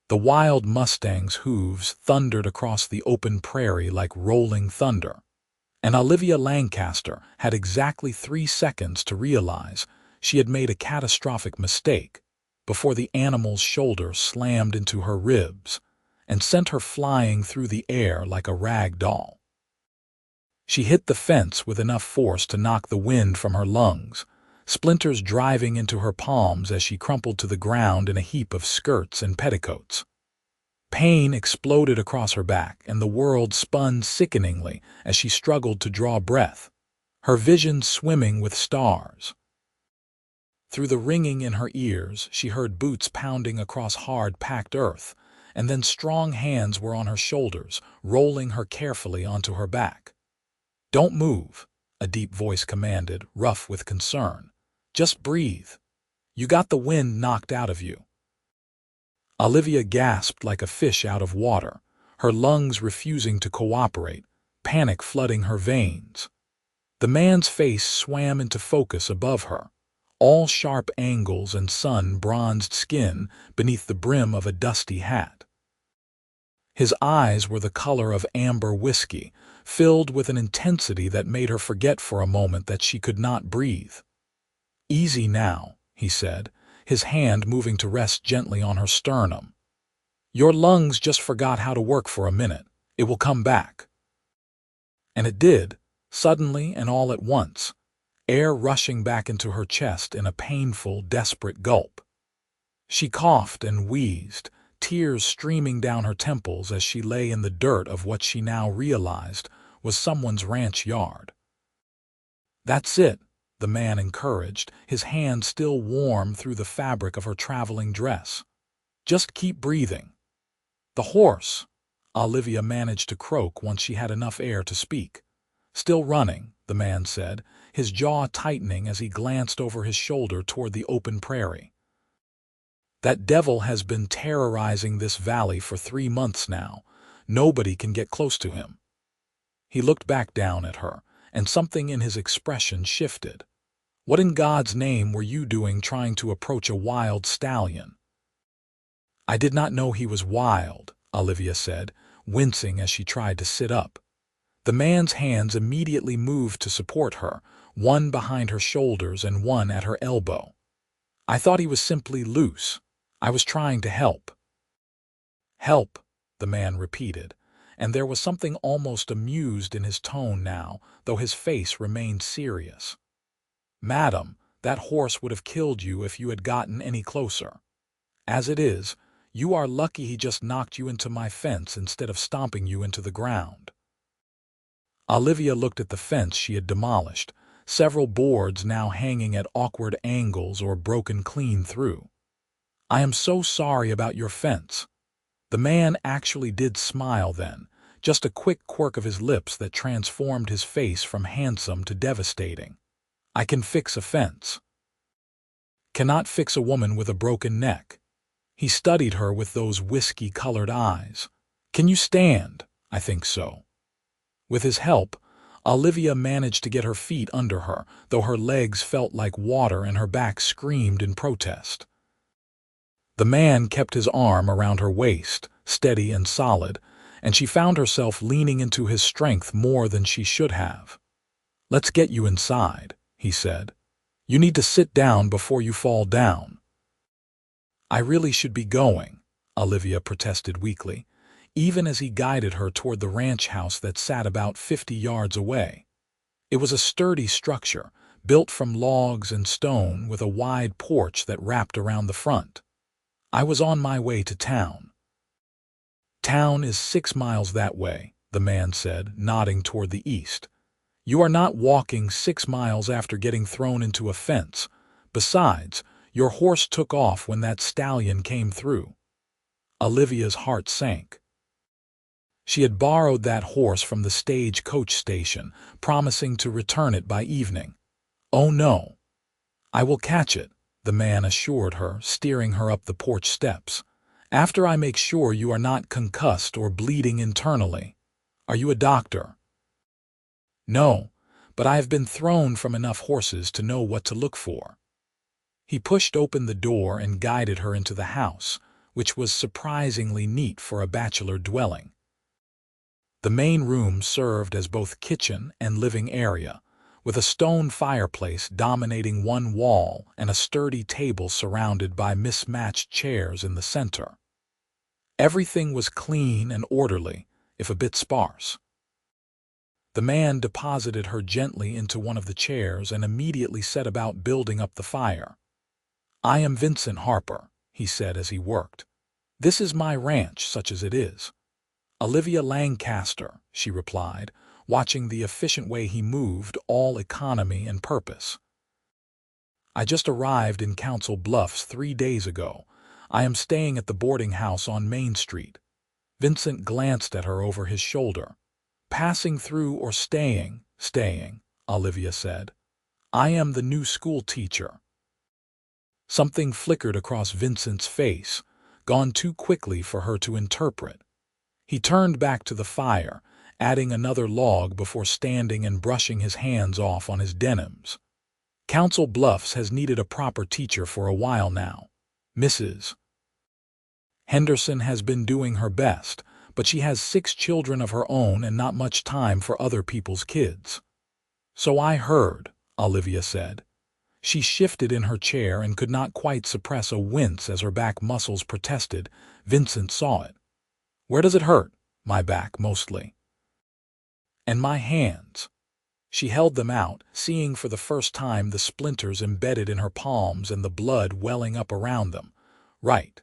The wild Mustang's hooves thundered across the open prairie like rolling thunder, and Olivia Lancaster had exactly 3 seconds to realize she had made a catastrophic mistake before the animal's shoulder slammed into her ribs and sent her flying through the air like a rag doll. She hit the fence with enough force to knock the wind from her lungs, splinters driving into her palms as she crumpled to the ground in a heap of skirts and petticoats. Pain exploded across her back, and the world spun sickeningly as she struggled to draw breath, her vision swimming with stars. Through the ringing in her ears, she heard boots pounding across hard, packed earth, and then strong hands were on her shoulders, rolling her carefully onto her back. "Don't move," a deep voice commanded, rough with concern. "Just breathe. You got the wind knocked out of you." Olivia gasped like a fish out of water, her lungs refusing to cooperate, panic flooding her veins. The man's face swam into focus above her, all sharp angles and sun-bronzed skin beneath the brim of a dusty hat. His eyes were the color of amber whiskey, filled with an intensity that made her forget for a moment that she could not breathe. "Easy now," he said, his hand moving to rest gently on her sternum. "Your lungs just forgot how to work for a minute. It will come back." And it did, suddenly and all at once, air rushing back into her chest in a painful, desperate gulp. She coughed and wheezed, tears streaming down her temples as she lay in the dirt of what she now realized was someone's ranch yard. "That's it," the man encouraged, his hand still warm through the fabric of her traveling dress. "Just keep breathing." "The horse," Olivia managed to croak once she had enough air to speak. "Still running," the man said, his jaw tightening as he glanced over his shoulder toward the open prairie. "That devil has been terrorizing this valley for 3 months now. Nobody can get close to him." He looked back down at her, and something in his expression shifted. "What in God's name were you doing trying to approach a wild stallion?" "I did not know he was wild," Olivia said, wincing as she tried to sit up. The man's hands immediately moved to support her, one behind her shoulders and one at her elbow. "I thought he was simply loose. I was trying to help." "Help," the man repeated, and there was something almost amused in his tone now, though his face remained serious. "Madam, that horse would have killed you if you had gotten any closer. As it is, you are lucky he just knocked you into my fence instead of stomping you into the ground." Olivia looked at the fence she had demolished, several boards now hanging at awkward angles or broken clean through. "I am so sorry about your fence." The man actually did smile then, just a quick quirk of his lips that transformed his face from handsome to devastating. "I can fix a fence." "Cannot fix a woman with a broken neck." He studied her with those whiskey-colored eyes. "Can you stand?" "I think so." With his help, Olivia managed to get her feet under her, though her legs felt like water and her back screamed in protest. The man kept his arm around her waist, steady and solid, and she found herself leaning into his strength more than she should have. "Let's get you inside," he said. "You need to sit down before you fall down." "I really should be going," Olivia protested weakly, even as he guided her toward the ranch house that sat about 50 yards away. It was a sturdy structure, built from logs and stone with a wide porch that wrapped around the front. "I was on my way to town." "Town is 6 miles that way," the man said, nodding toward the east. "You are not walking 6 miles after getting thrown into a fence. Besides, your horse took off when that stallion came through." Olivia's heart sank. She had borrowed that horse from the stagecoach station, promising to return it by evening. "Oh no." "I will catch it," the man assured her, steering her up the porch steps. "After I make sure you are not concussed or bleeding internally." "Are you a doctor?" "No, but I have been thrown from enough horses to know what to look for." He pushed open the door and guided her into the house, which was surprisingly neat for a bachelor dwelling. The main room served as both kitchen and living area, with a stone fireplace dominating one wall and a sturdy table surrounded by mismatched chairs in the center. Everything was clean and orderly, if a bit sparse. The man deposited her gently into one of the chairs and immediately set about building up the fire. "I am Vincent Harper," he said as he worked. "This is my ranch, such as it is." "Olivia Lancaster," she replied, watching the efficient way he moved, all economy and purpose. "I just arrived in Council Bluffs 3 days ago. I am staying at the boarding house on Main Street." Vincent glanced at her over his shoulder. "Passing through or staying?" "Staying," Olivia said. "I am the new school teacher." Something flickered across Vincent's face, gone too quickly for her to interpret. He turned back to the fire, adding another log before standing and brushing his hands off on his denims. "Council Bluffs has needed a proper teacher for a while now. Mrs. Henderson has been doing her best, but she has 6 children of her own and not much time for other people's kids." "So I heard," Olivia said. She shifted in her chair and could not quite suppress a wince as her back muscles protested. Vincent saw it. "Where does it hurt?" "My back, mostly. And my hands." She held them out, seeing for the first time the splinters embedded in her palms and the blood welling up around them. "Right."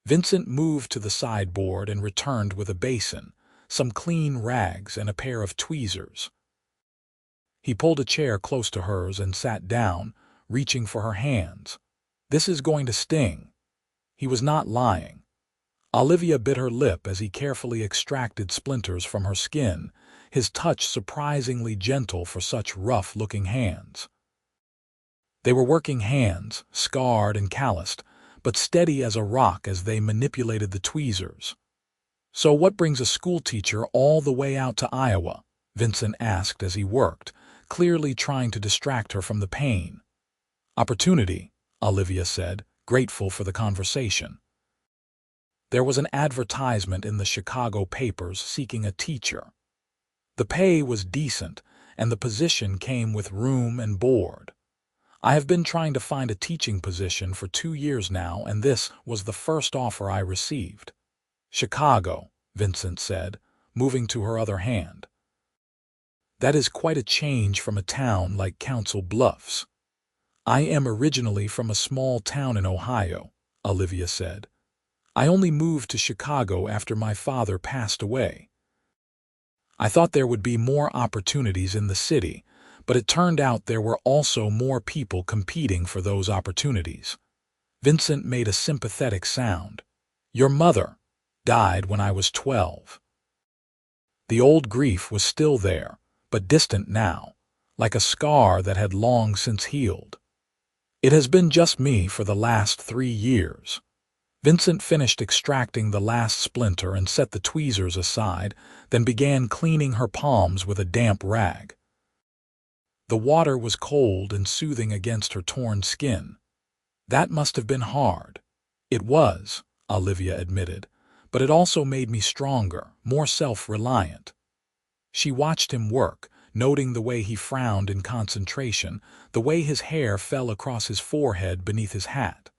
Vincent moved to the sideboard and returned with a basin, some clean rags, and a pair of tweezers. He pulled a chair close to hers and sat down, reaching for her hands. "This is going to sting." He was not lying. Olivia bit her lip as he carefully extracted splinters from her skin, his touch surprisingly gentle for such rough-looking hands. They were working hands, scarred and calloused, but steady as a rock as they manipulated the tweezers. "So what brings a schoolteacher all the way out to Iowa?" Vincent asked as he worked, clearly trying to distract her from the pain. "Opportunity," Olivia said, grateful for the conversation. There was an advertisement in the Chicago papers seeking a teacher. The pay was decent, and the position came with room and board. "I have been trying to find a teaching position for 2 years now, and this was the first offer I received." "Chicago," Vincent said, moving to her other hand. "That is quite a change from a town like Council Bluffs." "I am originally from a small town in Ohio," Olivia said. "I only moved to Chicago after my father passed away. I thought there would be more opportunities in the city, but it turned out there were also more people competing for those opportunities." Vincent made a sympathetic sound. "Your mother died when I was 12. The old grief was still there, but distant now, like a scar that had long since healed. It has been just me for the last 3 years. Vincent finished extracting the last splinter and set the tweezers aside, then began cleaning her palms with a damp rag. The water was cold and soothing against her torn skin. "That must have been hard." "It was," Olivia admitted, "but it also made me stronger, more self-reliant." She watched him work, noting the way he frowned in concentration, the way his hair fell across his forehead beneath his hat.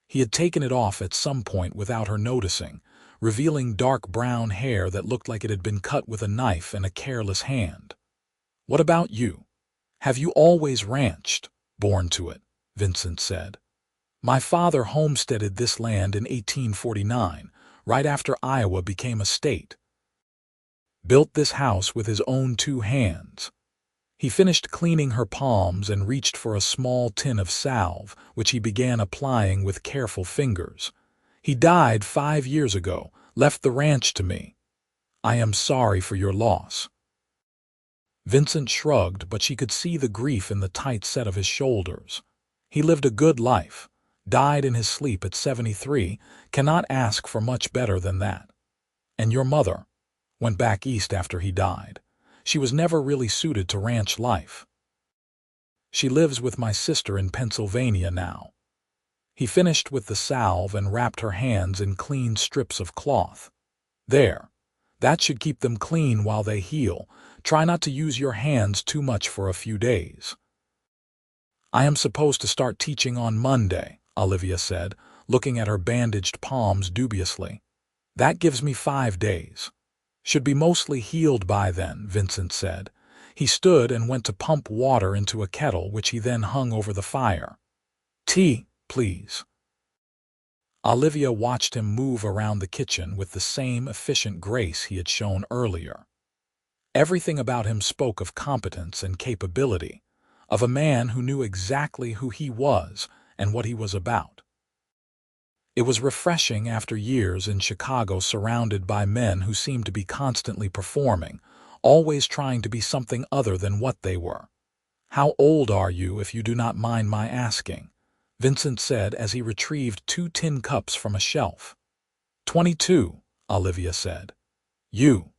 He had taken it off at some point without her noticing, revealing dark brown hair that looked like it had been cut with a knife and a careless hand. "What about you? Have you always ranched?" "Born to it," Vincent said. "My father homesteaded this land in 1849, right after Iowa became a state. Built this house with his own 2 hands. He finished cleaning her palms and reached for a small tin of salve, which he began applying with careful fingers. He died 5 years ago, left the ranch to me. I am sorry for your loss." Vincent shrugged, but she could see the grief in the tight set of his shoulders. "He lived a good life, died in his sleep at 73, cannot ask for much better than that. And your mother went back east after he died. She was never really suited to ranch life. She lives with my sister in Pennsylvania now." He finished with the salve and wrapped her hands in clean strips of cloth. There. That should keep them clean while they heal. Try not to use your hands too much for a few days. I am supposed to start teaching on Monday, Olivia said, looking at her bandaged palms dubiously. That gives me 5 days. Should be mostly healed by then, Vincent said. He stood and went to pump water into a kettle which he then hung over the fire. Tea, please. Olivia watched him move around the kitchen with the same efficient grace he had shown earlier. Everything about him spoke of competence and capability, of a man who knew exactly who he was and what he was about. It was refreshing after years in Chicago surrounded by men who seemed to be constantly performing, always trying to be something other than what they were. How old are you, if you do not mind my asking? Vincent said as he retrieved 2 tin cups from a shelf. 22, Olivia said. You?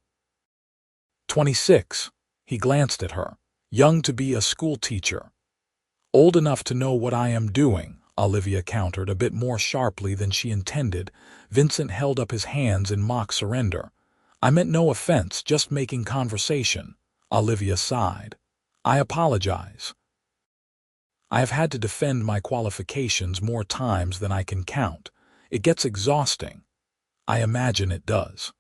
26. He glanced at her. Young to be a school teacher. Old enough to know what I am doing, Olivia countered a bit more sharply than she intended. Vincent held up his hands in mock surrender. I meant no offense, just making conversation. Olivia sighed. I apologize. I have had to defend my qualifications more times than I can count. It gets exhausting. I imagine it does.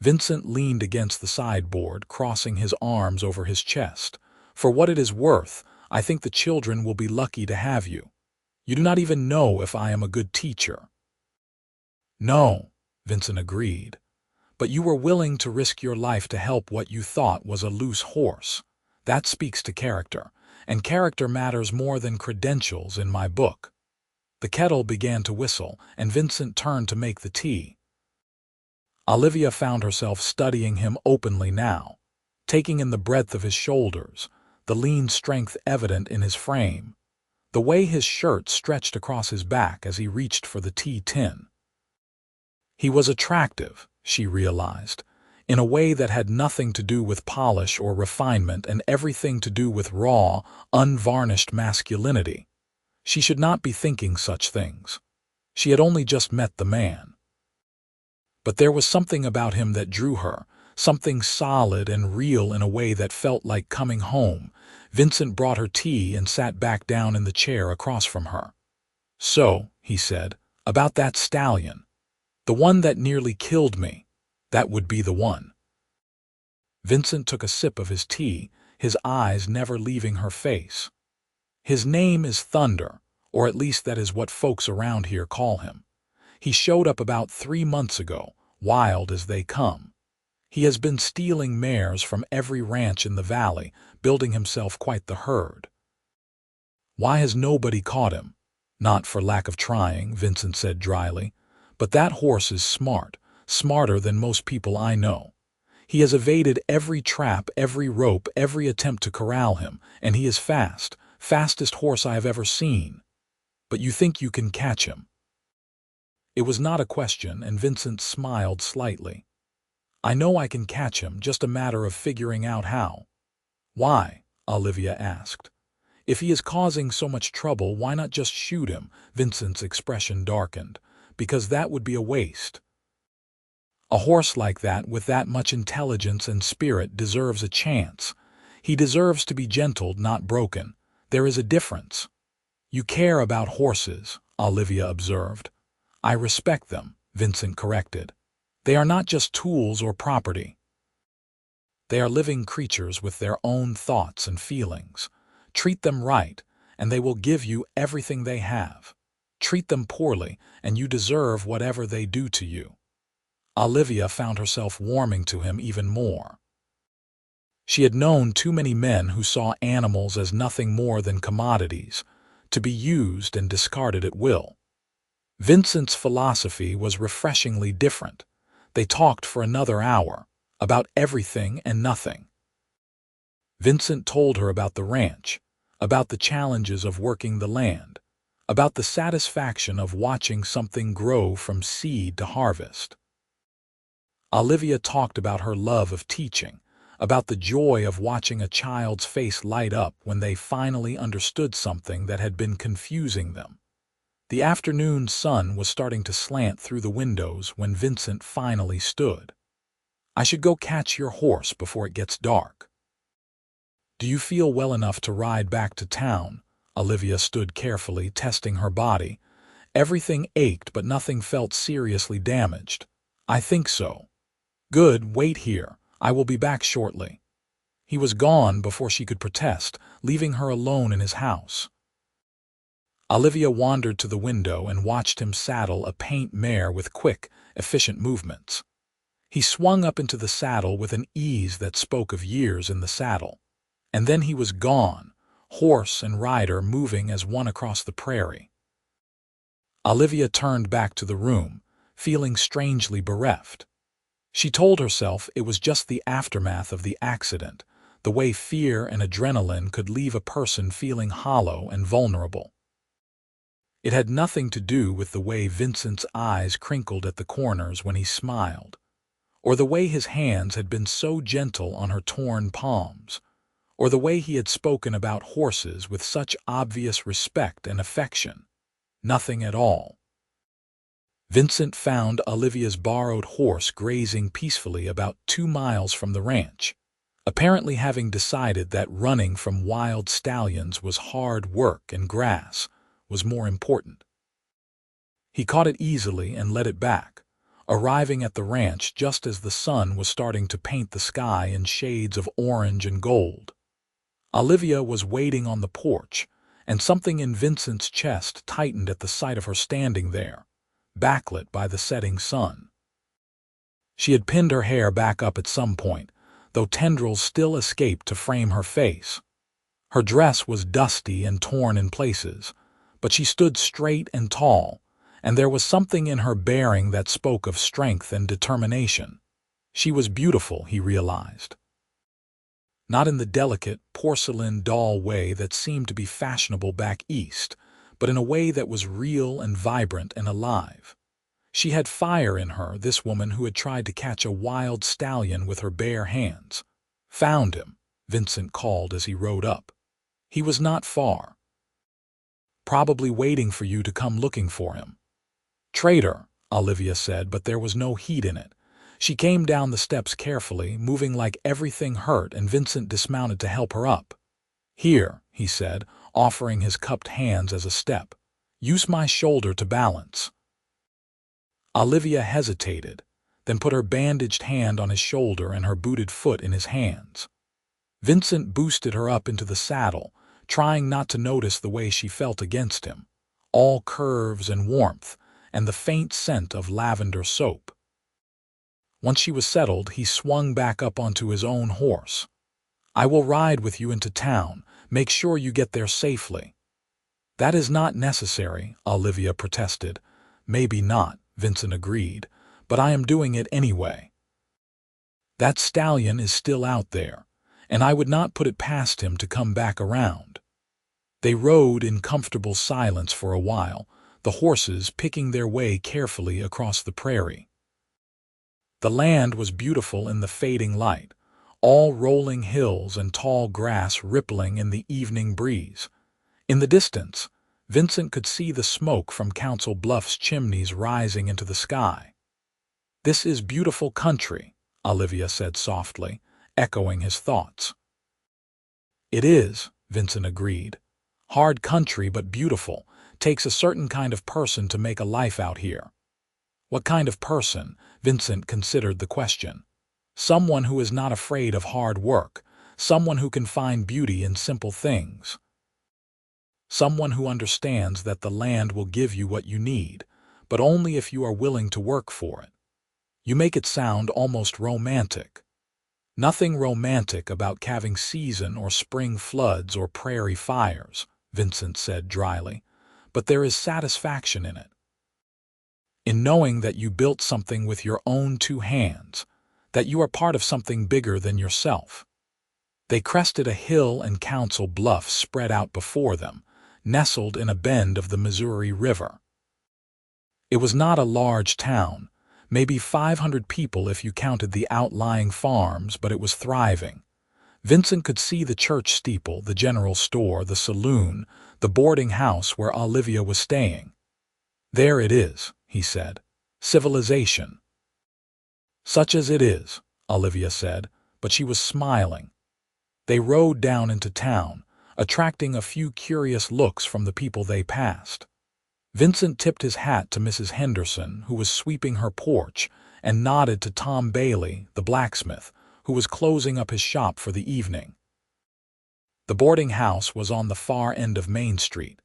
Vincent leaned against the sideboard, crossing his arms over his chest. For what it is worth, I think the children will be lucky to have you. You do not even know if I am a good teacher. No, Vincent agreed. But you were willing to risk your life to help what you thought was a loose horse. That speaks to character, and character matters more than credentials in my book. The kettle began to whistle, and Vincent turned to make the tea. Olivia found herself studying him openly now, taking in the breadth of his shoulders, the lean strength evident in his frame, the way his shirt stretched across his back as he reached for the tea tin. He was attractive, she realized, in a way that had nothing to do with polish or refinement and everything to do with raw, unvarnished masculinity. She should not be thinking such things. She had only just met the man. But there was something about him that drew her, something solid and real in a way that felt like coming home. Vincent brought her tea and sat back down in the chair across from her. So, he said, about that stallion. The one that nearly killed me. That would be the one. Vincent took a sip of his tea, his eyes never leaving her face. His name is Thunder, or at least that is what folks around here call him. He showed up about 3 months ago, wild as they come. He has been stealing mares from every ranch in the valley, building himself quite the herd. Why has nobody caught him? Not for lack of trying, Vincent said dryly. But that horse is smart, smarter than most people I know. He has evaded every trap, every rope, every attempt to corral him, and he is fast, fastest horse I have ever seen. But you think you can catch him? It was not a question, and Vincent smiled slightly. I know I can catch him, just a matter of figuring out how. Why? Olivia asked. If he is causing so much trouble, why not just shoot him? Vincent's expression darkened. Because that would be a waste. A horse like that, with that much intelligence and spirit, deserves a chance. He deserves to be gentled, not broken. There is a difference. You care about horses, Olivia observed. I respect them, Vincent corrected. They are not just tools or property. They are living creatures with their own thoughts and feelings. Treat them right, and they will give you everything they have. Treat them poorly, and you deserve whatever they do to you. Olivia found herself warming to him even more. She had known too many men who saw animals as nothing more than commodities, to be used and discarded at will. Vincent's philosophy was refreshingly different. They talked for another hour, about everything and nothing. Vincent told her about the ranch, about the challenges of working the land, about the satisfaction of watching something grow from seed to harvest. Olivia talked about her love of teaching, about the joy of watching a child's face light up when they finally understood something that had been confusing them. The afternoon sun was starting to slant through the windows when Vincent finally stood. "I should go catch your horse before it gets dark." "Do you feel well enough to ride back to town?" Olivia stood carefully, testing her body. Everything ached, but nothing felt seriously damaged. "I think so." "Good, wait here. I will be back shortly." He was gone before she could protest, leaving her alone in his house. Olivia wandered to the window and watched him saddle a paint mare with quick, efficient movements. He swung up into the saddle with an ease that spoke of years in the saddle. And then he was gone, horse and rider moving as one across the prairie. Olivia turned back to the room, feeling strangely bereft. She told herself it was just the aftermath of the accident, the way fear and adrenaline could leave a person feeling hollow and vulnerable. It had nothing to do with the way Vincent's eyes crinkled at the corners when he smiled, or the way his hands had been so gentle on her torn palms, or the way he had spoken about horses with such obvious respect and affection. Nothing at all. Vincent found Olivia's borrowed horse grazing peacefully about 2 miles from the ranch, apparently having decided that running from wild stallions was hard work and grass was more important. He caught it easily and led it back, arriving at the ranch just as the sun was starting to paint the sky in shades of orange and gold. Olivia was waiting on the porch, and something in Vincent's chest tightened at the sight of her standing there, backlit by the setting sun. She had pinned her hair back up at some point, though tendrils still escaped to frame her face. Her dress was dusty and torn in places, but she stood straight and tall, and there was something in her bearing that spoke of strength and determination. She was beautiful, he realized. Not in the delicate, porcelain doll way that seemed to be fashionable back east, but in a way that was real and vibrant and alive. She had fire in her, this woman who had tried to catch a wild stallion with her bare hands. "Found him," Vincent called as he rode up. "He was not far. Probably waiting for you to come looking for him." "Traitor," Olivia said, but there was no heat in it. She came down the steps carefully, moving like everything hurt, and Vincent dismounted to help her up. "Here," he said, offering his cupped hands as a step. "Use my shoulder to balance." Olivia hesitated, then put her bandaged hand on his shoulder and her booted foot in his hands. Vincent boosted her up into the saddle, trying not to notice the way she felt against him, all curves and warmth, and the faint scent of lavender soap. Once she was settled, he swung back up onto his own horse. "I will ride with you into town. Make sure you get there safely." "That is not necessary," Olivia protested. "Maybe not," Vincent agreed, "but I am doing it anyway. That stallion is still out there, and I would not put it past him to come back around." They rode in comfortable silence for a while, the horses picking their way carefully across the prairie. The land was beautiful in the fading light, all rolling hills and tall grass rippling in the evening breeze. In the distance, Vincent could see the smoke from Council Bluff's chimneys rising into the sky. "This is beautiful country," Olivia said softly, echoing his thoughts. "It is," Vincent agreed. "Hard country but beautiful. Takes a certain kind of person to make a life out here." "What kind of person?" Vincent considered the question. "Someone who is not afraid of hard work, someone who can find beauty in simple things. Someone who understands that the land will give you what you need, but only if you are willing to work for it." "You make it sound almost romantic." "Nothing romantic about calving season or spring floods or prairie fires," Vincent said dryly, "but there is satisfaction in it. In knowing that you built something with your own 2 hands, that you are part of something bigger than yourself." They crested a hill and Council Bluffs spread out before them, nestled in a bend of the Missouri River. It was not a large town, maybe 500 people if you counted the outlying farms, but it was thriving. Vincent could see the church steeple, the general store, the saloon, the boarding house where Olivia was staying. "There it is," he said. "Civilization." "Such as it is," Olivia said, but she was smiling. They rode down into town, attracting a few curious looks from the people they passed. Vincent tipped his hat to Mrs. Henderson, who was sweeping her porch, and nodded to Tom Bailey, the blacksmith, who was closing up his shop for the evening. The boarding house was on the far end of Main Street,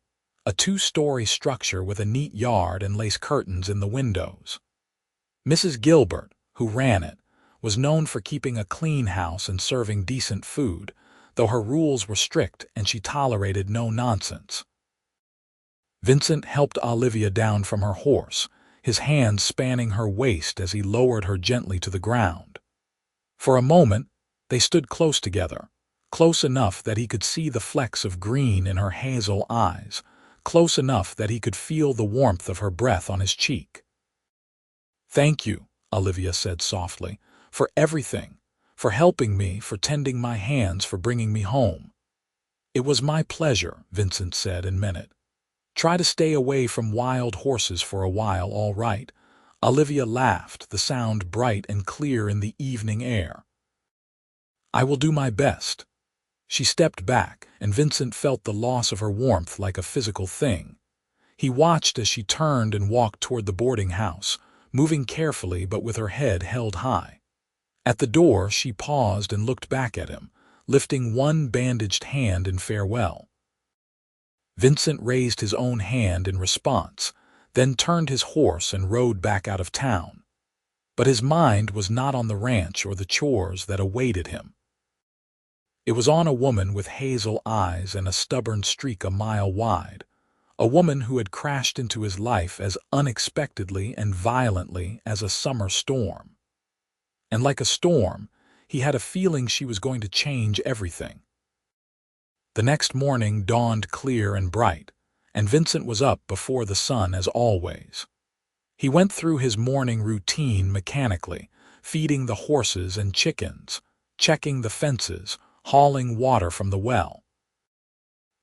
a two-story structure with a neat yard and lace curtains in the windows. Mrs. Gilbert, who ran it, was known for keeping a clean house and serving decent food, though her rules were strict and she tolerated no nonsense. Vincent helped Olivia down from her horse, his hands spanning her waist as he lowered her gently to the ground. For a moment, they stood close together, close enough that he could see the flecks of green in her hazel eyes, close enough that he could feel the warmth of her breath on his cheek. "Thank you," Olivia said softly, "for everything, for helping me, for tending my hands, for bringing me home." "It was my pleasure," Vincent said and meant it. "Try to stay away from wild horses for a while, all right?" Olivia laughed, the sound bright and clear in the evening air. "I will do my best." She stepped back, and Vincent felt the loss of her warmth like a physical thing. He watched as she turned and walked toward the boarding house, moving carefully but with her head held high. At the door, she paused and looked back at him, lifting one bandaged hand in farewell. Vincent raised his own hand in response, then turned his horse and rode back out of town. But his mind was not on the ranch or the chores that awaited him. It was on a woman with hazel eyes and a stubborn streak a mile wide, a woman who had crashed into his life as unexpectedly and violently as a summer storm. And like a storm, he had a feeling she was going to change everything. The next morning dawned clear and bright, and Vincent was up before the sun as always. He went through his morning routine mechanically, feeding the horses and chickens, checking the fences, hauling water from the well.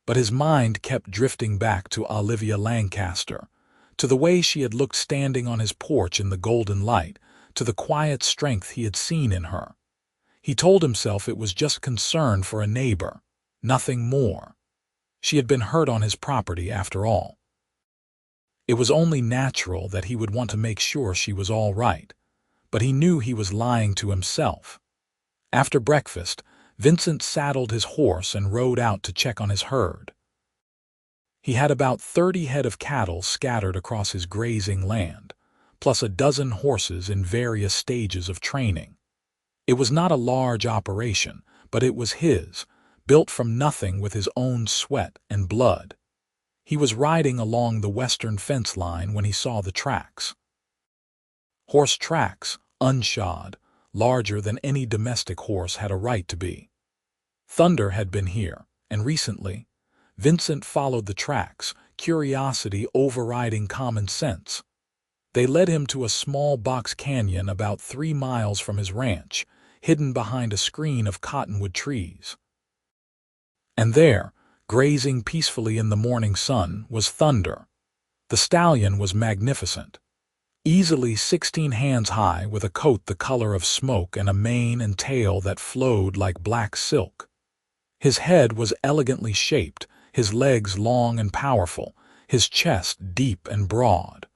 But his mind kept drifting back to Olivia Lancaster, to the way she had looked standing on his porch in the golden light, to the quiet strength he had seen in her. He told himself it was just concern for a neighbor, nothing more. She had been hurt on his property after all. It was only natural that he would want to make sure she was all right, but he knew he was lying to himself. After breakfast, Vincent saddled his horse and rode out to check on his herd. He had about 30 head of cattle scattered across his grazing land, plus a dozen horses in various stages of training. It was not a large operation, but it was his, built from nothing with his own sweat and blood. He was riding along the western fence line when he saw the tracks. Horse tracks, unshod, larger than any domestic horse had a right to be. Thunder had been here, and recently, Vincent followed the tracks, curiosity overriding common sense. They led him to a small box canyon about 3 miles from his ranch, hidden behind a screen of cottonwood trees. And there, grazing peacefully in the morning sun, was Thunder. The stallion was magnificent. Easily 16 hands high, with a coat the color of smoke and a mane and tail that flowed like black silk. His head was elegantly shaped, his legs long and powerful, his chest deep and broad.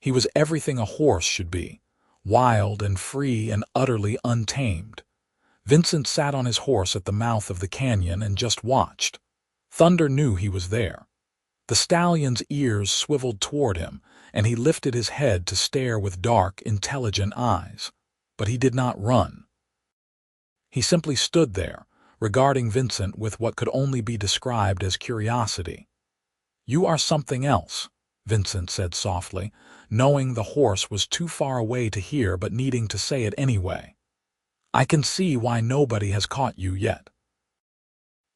He was everything a horse should be, wild and free and utterly untamed. Vincent sat on his horse at the mouth of the canyon and just watched. Thunder knew he was there. The stallion's ears swiveled toward him, and he lifted his head to stare with dark, intelligent eyes. But he did not run. He simply stood there, regarding Vincent with what could only be described as curiosity. "You are something else," Vincent said softly, knowing the horse was too far away to hear but needing to say it anyway. "I can see why nobody has caught you yet."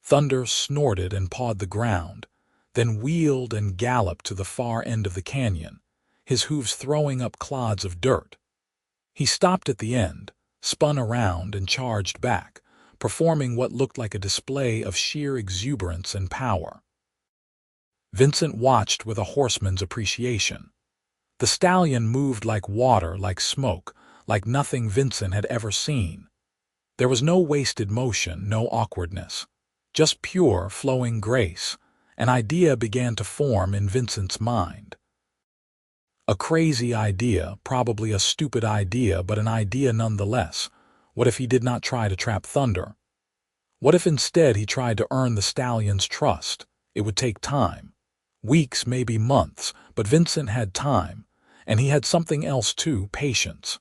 Thunder snorted and pawed the ground, then wheeled and galloped to the far end of the canyon, his hooves throwing up clods of dirt. He stopped at the end, spun around and charged back, performing what looked like a display of sheer exuberance and power. Vincent watched with a horseman's appreciation. The stallion moved like water, like smoke, like nothing Vincent had ever seen. There was no wasted motion, no awkwardness, just pure, flowing grace. An idea began to form in Vincent's mind. A crazy idea, probably a stupid idea, but an idea nonetheless. What if he did not try to trap Thunder? What if instead he tried to earn the stallion's trust? It would take time. Weeks, maybe months, but Vincent had time, and he had something else too, patience.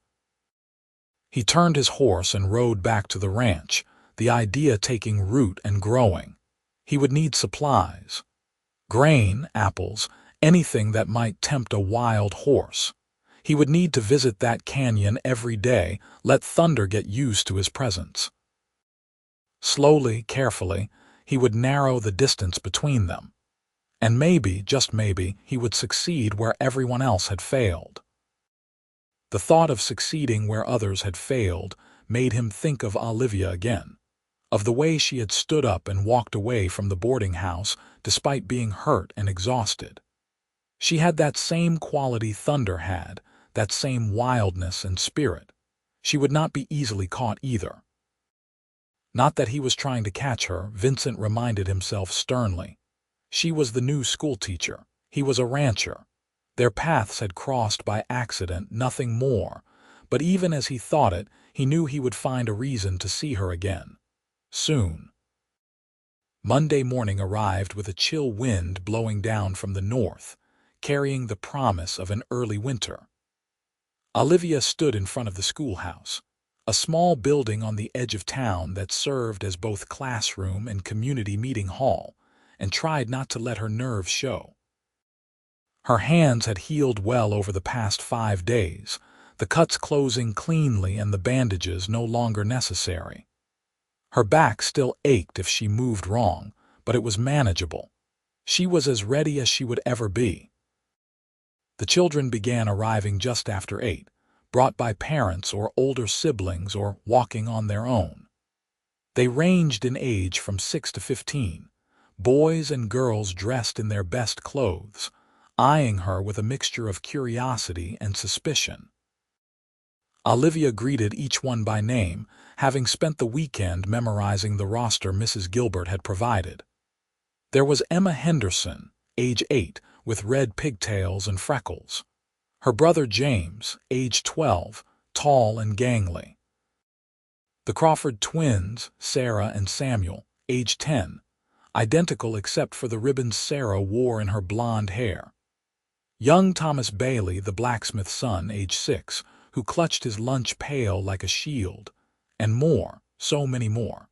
He turned his horse and rode back to the ranch, the idea taking root and growing. He would need supplies. Grain, apples, anything that might tempt a wild horse. He would need to visit that canyon every day, let Thunder get used to his presence. Slowly, carefully, he would narrow the distance between them. And maybe, just maybe, he would succeed where everyone else had failed. The thought of succeeding where others had failed made him think of Olivia again, of the way she had stood up and walked away from the boarding house despite being hurt and exhausted. She had that same quality Thunder had, that same wildness and spirit. She would not be easily caught either. Not that he was trying to catch her, Vincent reminded himself sternly. She was the new schoolteacher. He was a rancher. Their paths had crossed by accident, nothing more, but even as he thought it, he knew he would find a reason to see her again. Soon. Monday morning arrived with a chill wind blowing down from the north, carrying the promise of an early winter. Olivia stood in front of the schoolhouse, a small building on the edge of town that served as both classroom and community meeting hall, and tried not to let her nerves show. Her hands had healed well over the past 5 days, the cuts closing cleanly and the bandages no longer necessary. Her back still ached if she moved wrong, but it was manageable. She was as ready as she would ever be. The children began arriving just after 8, brought by parents or older siblings or walking on their own. They ranged in age from 6 to 15, boys and girls dressed in their best clothes, eyeing her with a mixture of curiosity and suspicion. Olivia greeted each one by name, having spent the weekend memorizing the roster Mrs. Gilbert had provided. There was Emma Henderson, age 8, with red pigtails and freckles. Her brother James, age 12, tall and gangly. The Crawford twins, Sarah and Samuel, age 10, identical except for the ribbons Sarah wore in her blonde hair. Young Thomas Bailey, the blacksmith's son, age 6, who clutched his lunch pail like a shield, and more, so many more.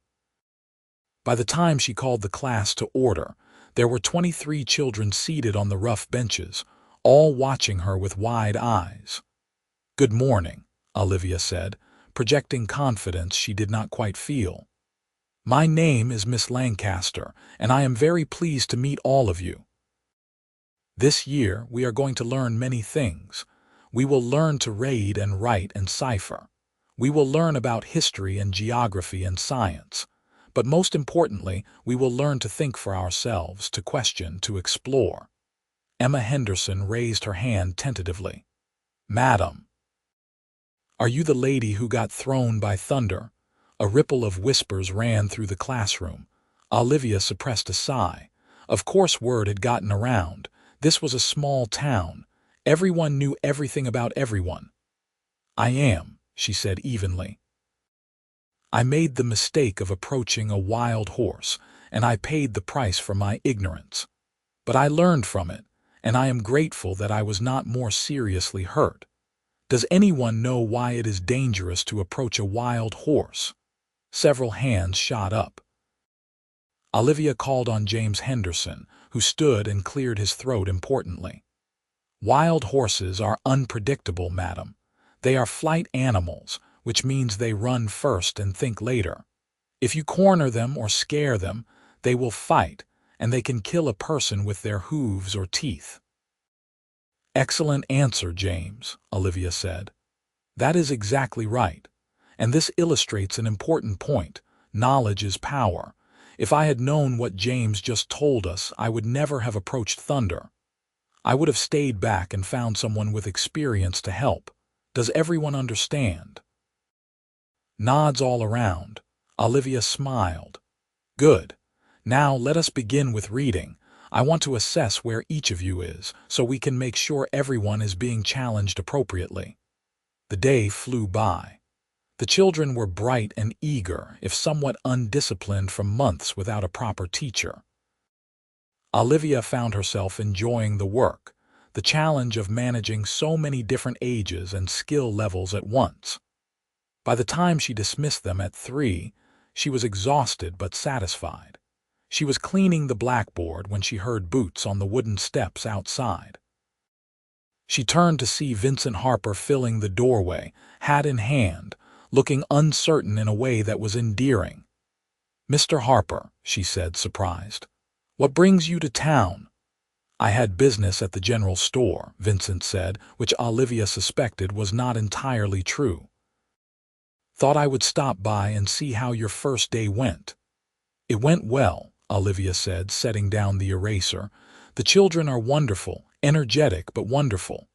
By the time she called the class to order, there were 23 children seated on the rough benches, all watching her with wide eyes. "Good morning," Olivia said, projecting confidence she did not quite feel. "My name is Miss Lancaster, and I am very pleased to meet all of you. This year we are going to learn many things. We will learn to read and write and cipher. We will learn about history and geography and science. But most importantly, we will learn to think for ourselves, to question, to explore." Emma Henderson raised her hand tentatively. "Madam." "Are you the lady who got thrown by Thunder?" A ripple of whispers ran through the classroom. Olivia suppressed a sigh. Of course word had gotten around. This was a small town. Everyone knew everything about everyone. "I am," she said evenly. "I made the mistake of approaching a wild horse, and I paid the price for my ignorance. But I learned from it, and I am grateful that I was not more seriously hurt. Does anyone know why it is dangerous to approach a wild horse?" Several hands shot up. Olivia called on James Henderson, who stood and cleared his throat importantly. "Wild horses are unpredictable, madam. They are flight animals, which means they run first and think later. If you corner them or scare them, they will fight, and they can kill a person with their hooves or teeth." "Excellent answer, James," Olivia said. "That is exactly right. And this illustrates an important point. Knowledge is power. If I had known what James just told us, I would never have approached Thunder. I would have stayed back and found someone with experience to help. Does everyone understand?" Nods all around. Olivia smiled. "Good. Now let us begin with reading. I want to assess where each of you is, so we can make sure everyone is being challenged appropriately." The day flew by. The children were bright and eager, if somewhat undisciplined from months without a proper teacher. Olivia found herself enjoying the work, the challenge of managing so many different ages and skill levels at once. By the time she dismissed them at 3, she was exhausted but satisfied. She was cleaning the blackboard when she heard boots on the wooden steps outside. She turned to see Vincent Harper filling the doorway, hat in hand, looking uncertain in a way that was endearing. "Mr. Harper," she said, surprised. "What brings you to town?" "I had business at the general store," Vincent said, which Olivia suspected was not entirely true. "Thought I would stop by and see how your first day went." "It went well," Olivia said, setting down the eraser. "The children are wonderful, energetic but wonderful."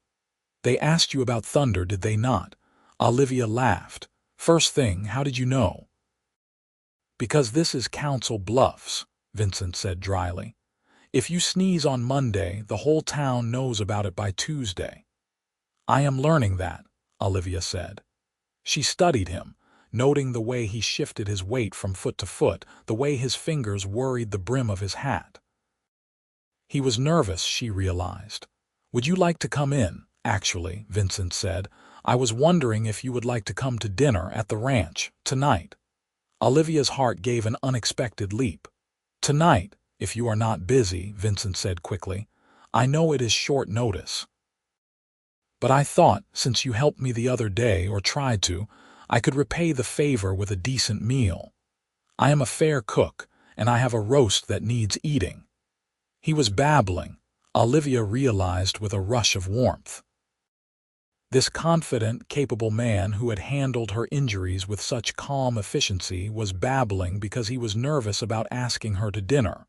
"They asked you about Thunder, did they not?" Olivia laughed. "First thing, how did you know?" "Because this is Council Bluffs," Vincent said dryly. "If you sneeze on Monday, the whole town knows about it by Tuesday." "I am learning that," Olivia said. She studied him, noting the way he shifted his weight from foot to foot, the way his fingers worried the brim of his hat. He was nervous, she realized. "Would you like to come in?" "Actually," Vincent said, "I was wondering if you would like to come to dinner at the ranch tonight." Olivia's heart gave an unexpected leap. "Tonight, if you are not busy," Vincent said quickly. "I know it is short notice. But I thought, since you helped me the other day, or tried to, I could repay the favor with a decent meal. I am a fair cook, and I have a roast that needs eating." He was babbling, Olivia realized with a rush of warmth. This confident, capable man who had handled her injuries with such calm efficiency was babbling because he was nervous about asking her to dinner.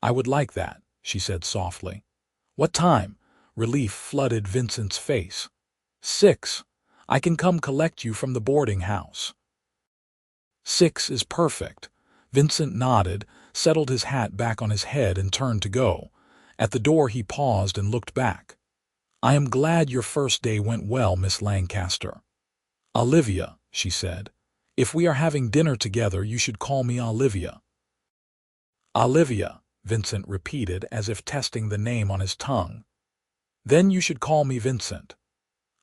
"I would like that," she said softly. "What time?" Relief flooded Vincent's face. 6. I can come collect you from the boarding house." 6 is perfect. Vincent nodded, settled his hat back on his head and turned to go. At the door he paused and looked back. "I am glad your first day went well, Miss Lancaster." "Olivia," she said. "If we are having dinner together, you should call me Olivia." "Olivia," Vincent repeated as if testing the name on his tongue. "Then you should call me Vincent."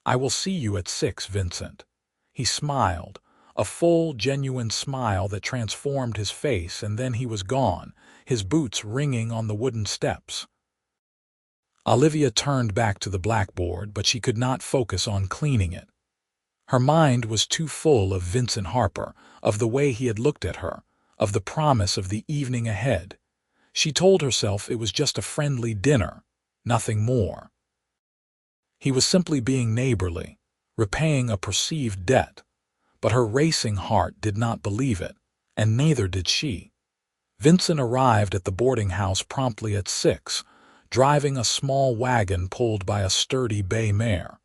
"I will see you at 6, Vincent." He smiled, a full, genuine smile that transformed his face, and then he was gone, his boots ringing on the wooden steps. Olivia turned back to the blackboard, but she could not focus on cleaning it. Her mind was too full of Vincent Harper, of the way he had looked at her, of the promise of the evening ahead. She told herself it was just a friendly dinner, nothing more. He was simply being neighborly, repaying a perceived debt. But her racing heart did not believe it, and neither did she. Vincent arrived at the boarding house promptly at 6, driving a small wagon pulled by a sturdy bay mare.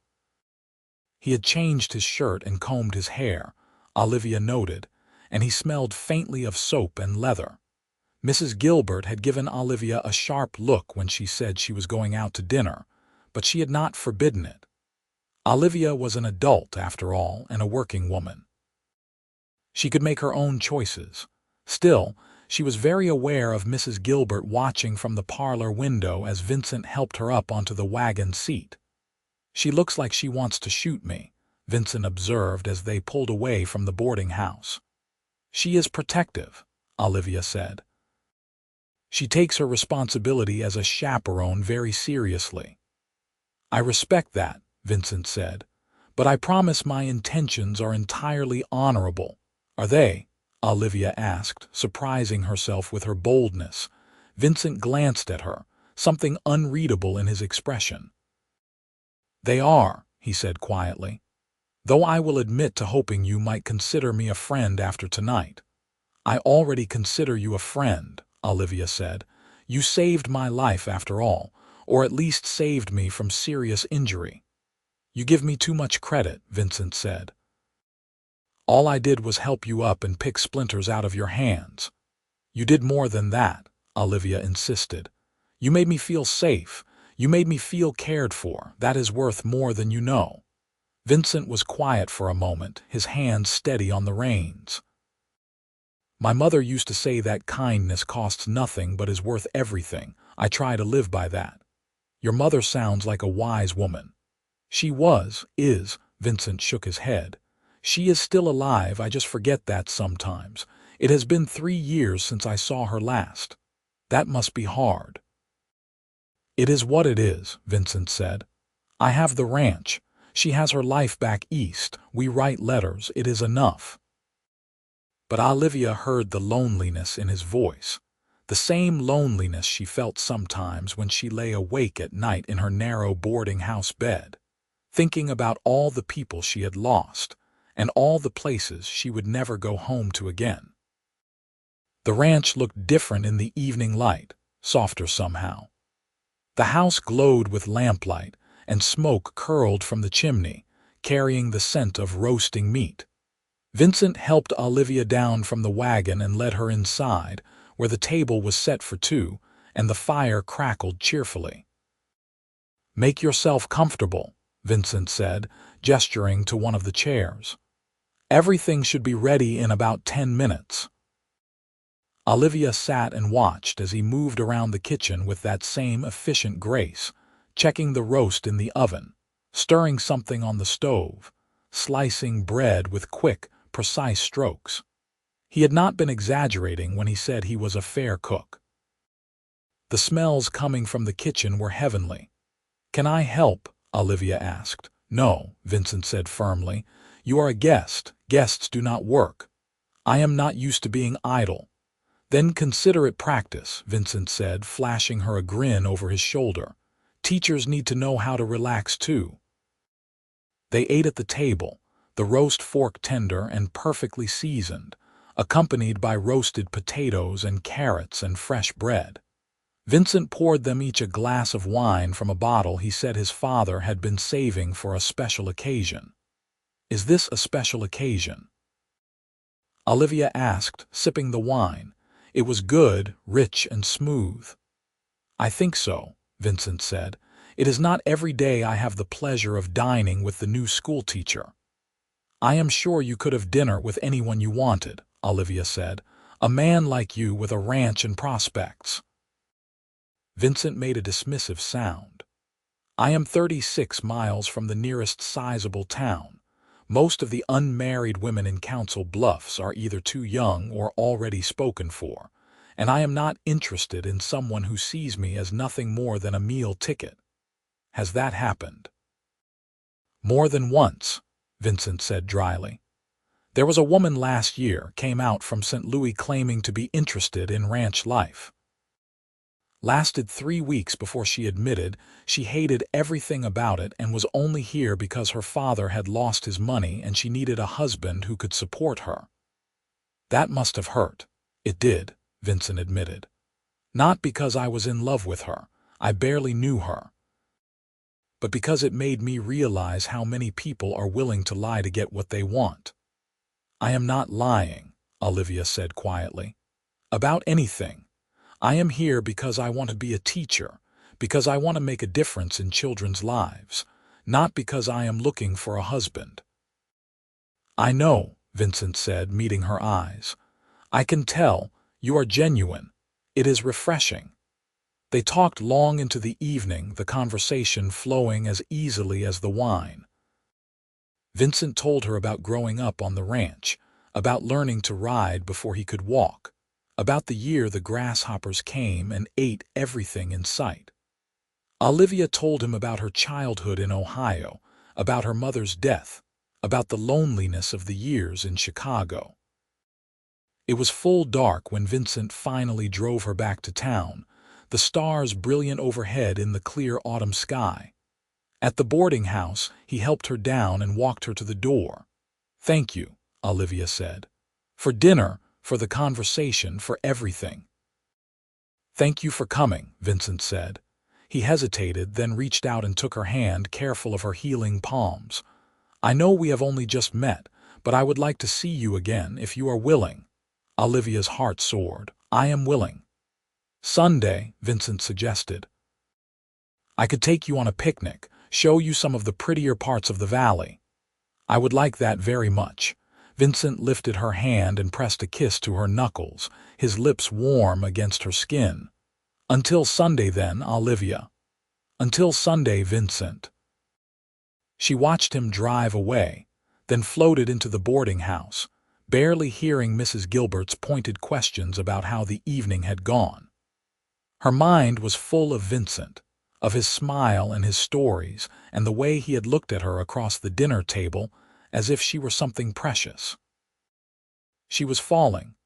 He had changed his shirt and combed his hair, Olivia noted, and he smelled faintly of soap and leather. Mrs. Gilbert had given Olivia a sharp look when she said she was going out to dinner, but she had not forbidden it. Olivia was an adult, after all, and a working woman. She could make her own choices. Still, she was very aware of Mrs. Gilbert watching from the parlor window as Vincent helped her up onto the wagon seat. "She looks like she wants to shoot me," Vincent observed as they pulled away from the boarding house. "She is protective," Olivia said. "She takes her responsibility as a chaperone very seriously." "I respect that," Vincent said, "but I promise my intentions are entirely honorable." "Are they?" Olivia asked, surprising herself with her boldness. Vincent glanced at her, something unreadable in his expression. "They are," he said quietly, "though I will admit to hoping you might consider me a friend after tonight." I already consider you a friend, Olivia said. You saved my life after all, or at least saved me from serious injury. You give me too much credit, Vincent said. All I did was help you up and pick splinters out of your hands. You did more than that, Olivia insisted. You made me feel safe. You made me feel cared for. That is worth more than you know. Vincent was quiet for a moment, his hands steady on the reins. My mother used to say that kindness costs nothing but is worth everything. I try to live by that. Your mother sounds like a wise woman. She is, Vincent shook his head. She is still alive, I just forget that sometimes. It has been 3 years since I saw her last. That must be hard. It is what it is, Vincent said. I have the ranch. She has her life back east. We write letters. It is enough. But Olivia heard the loneliness in his voice, the same loneliness she felt sometimes when she lay awake at night in her narrow boarding house bed, thinking about all the people she had lost and all the places she would never go home to again. The ranch looked different in the evening light, softer somehow. The house glowed with lamplight, and smoke curled from the chimney, carrying the scent of roasting meat. Vincent helped Olivia down from the wagon and led her inside, where the table was set for two, and the fire crackled cheerfully. "Make yourself comfortable," Vincent said, gesturing to one of the chairs. "Everything should be ready in about 10 minutes. Olivia sat and watched as he moved around the kitchen with that same efficient grace, checking the roast in the oven, stirring something on the stove, slicing bread with quick, precise strokes. He had not been exaggerating when he said he was a fair cook. The smells coming from the kitchen were heavenly. "Can I help?" Olivia asked. "No," Vincent said firmly. "You are a guest. Guests do not work. I am not used to being idle." "Then consider it practice," Vincent said, flashing her a grin over his shoulder. "Teachers need to know how to relax too." They ate at the table, the roast fork tender and perfectly seasoned, accompanied by roasted potatoes and carrots and fresh bread. Vincent poured them each a glass of wine from a bottle he said his father had been saving for a special occasion. "Is this a special occasion?" Olivia asked, sipping the wine. It was good, rich, and smooth. "I think so," Vincent said. "It is not every day I have the pleasure of dining with the new schoolteacher." "I am sure you could have dinner with anyone you wanted," Olivia said. "A man like you with a ranch and prospects." Vincent made a dismissive sound. "I am 36 miles from the nearest sizable town. Most of the unmarried women in Council Bluffs are either too young or already spoken for, and I am not interested in someone who sees me as nothing more than a meal ticket. Has that happened?" "More than once," Vincent said dryly. "There was a woman last year came out from St. Louis claiming to be interested in ranch life. Lasted 3 weeks before she admitted she hated everything about it and was only here because her father had lost his money and she needed a husband who could support her." "That must have hurt." "It did," Vincent admitted. "Not because I was in love with her. I barely knew her. But because it made me realize how many people are willing to lie to get what they want." "I am not lying," Olivia said quietly. "About anything. I am here because I want to be a teacher, because I want to make a difference in children's lives, not because I am looking for a husband." "I know," Vincent said, meeting her eyes. "I can tell. You are genuine. It is refreshing." They talked long into the evening, the conversation flowing as easily as the wine. Vincent told her about growing up on the ranch, about learning to ride before he could walk, about the year the grasshoppers came and ate everything in sight. Olivia told him about her childhood in Ohio, about her mother's death, about the loneliness of the years in Chicago. It was full dark when Vincent finally drove her back to town, the stars brilliant overhead in the clear autumn sky. At the boarding house, he helped her down and walked her to the door. "Thank you," Olivia said. "For dinner, for the conversation, for everything. "Thank you for coming," Vincent said. He hesitated, then reached out and took her hand, careful of her healing palms. "I know we have only just met, but I would like to see you again if you are willing." Olivia's heart soared. "I am willing." "Sunday," Vincent suggested. "I could take you on a picnic, show you some of the prettier parts of the valley." "I would like that very much." Vincent lifted her hand and pressed a kiss to her knuckles, his lips warm against her skin. "Until Sunday then, Olivia." "Until Sunday, Vincent." She watched him drive away, then floated into the boarding house, barely hearing Mrs. Gilbert's pointed questions about how the evening had gone. Her mind was full of Vincent, of his smile and his stories, and the way he had looked at her across the dinner table as if she were something precious. She was falling,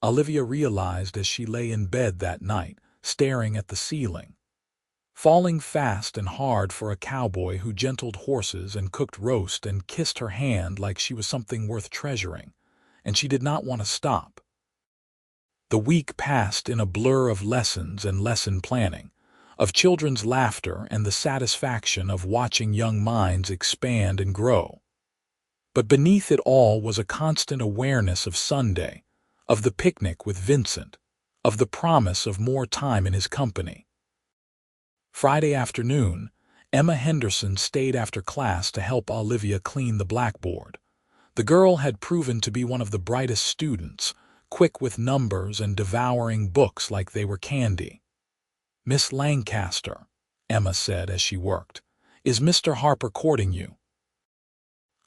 Olivia realized as she lay in bed that night, staring at the ceiling. Falling fast and hard for a cowboy who gentled horses and cooked roast and kissed her hand like she was something worth treasuring, and she did not want to stop. The week passed in a blur of lessons and lesson planning, of children's laughter and the satisfaction of watching young minds expand and grow. But beneath it all was a constant awareness of Sunday, of the picnic with Vincent, of the promise of more time in his company. Friday afternoon, Emma Henderson stayed after class to help Olivia clean the blackboard. The girl had proven to be one of the brightest students, quick with numbers and devouring books like they were candy. "Miss Lancaster," Emma said as she worked, "is Mr. Harper courting you?"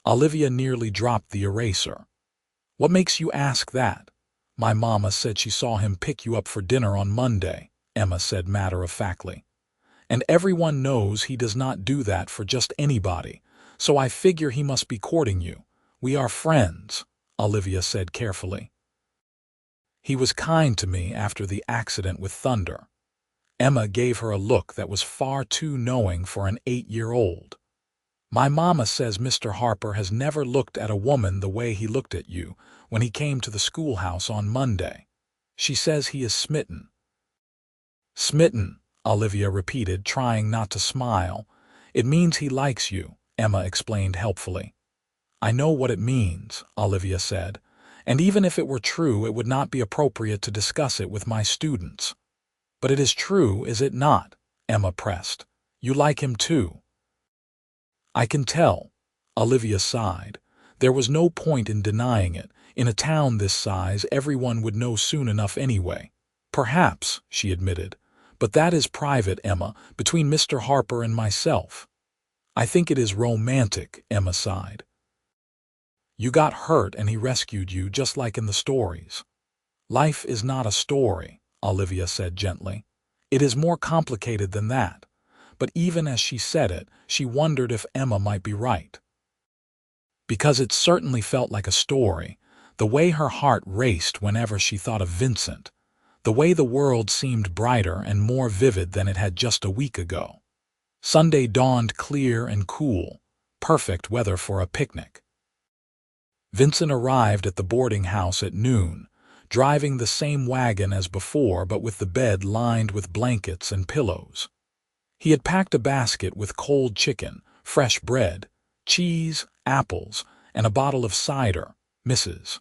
Olivia nearly dropped the eraser. "What makes you ask that?" "My mama said she saw him pick you up for dinner on Monday," Emma said matter-of-factly. "And everyone knows he does not do that for just anybody, so I figure he must be courting you. We are friends," Olivia said carefully. "He was kind to me after the accident with Thunder." Emma gave her a look that was far too knowing for an 8-year-old. "My mama says Mr. Harper has never looked at a woman the way he looked at you when he came to the schoolhouse on Monday. She says he is smitten." "Smitten," Olivia repeated, trying not to smile. "It means he likes you," Emma explained helpfully. "I know what it means," Olivia said, "and even if it were true, it would not be appropriate to discuss it with my students." "But it is true, is it not?" Emma pressed. "You like him too." "I can tell," Olivia sighed. There was no point in denying it. In a town this size, everyone would know soon enough anyway. "Perhaps," she admitted. "But that is private, Emma, between Mr. Harper and myself." "I think it is romantic," Emma sighed. "You got hurt and he rescued you, just like in the stories." "Life is not a story," Olivia said gently. "It is more complicated than that." But even as she said it, she wondered if Emma might be right. Because it certainly felt like a story, the way her heart raced whenever she thought of Vincent, the way the world seemed brighter and more vivid than it had just a week ago. Sunday dawned clear and cool, perfect weather for a picnic. Vincent arrived at the boarding house at noon, driving the same wagon as before but with the bed lined with blankets and pillows. He had packed a basket with cold chicken, fresh bread, cheese, apples, and a bottle of cider, Mrs.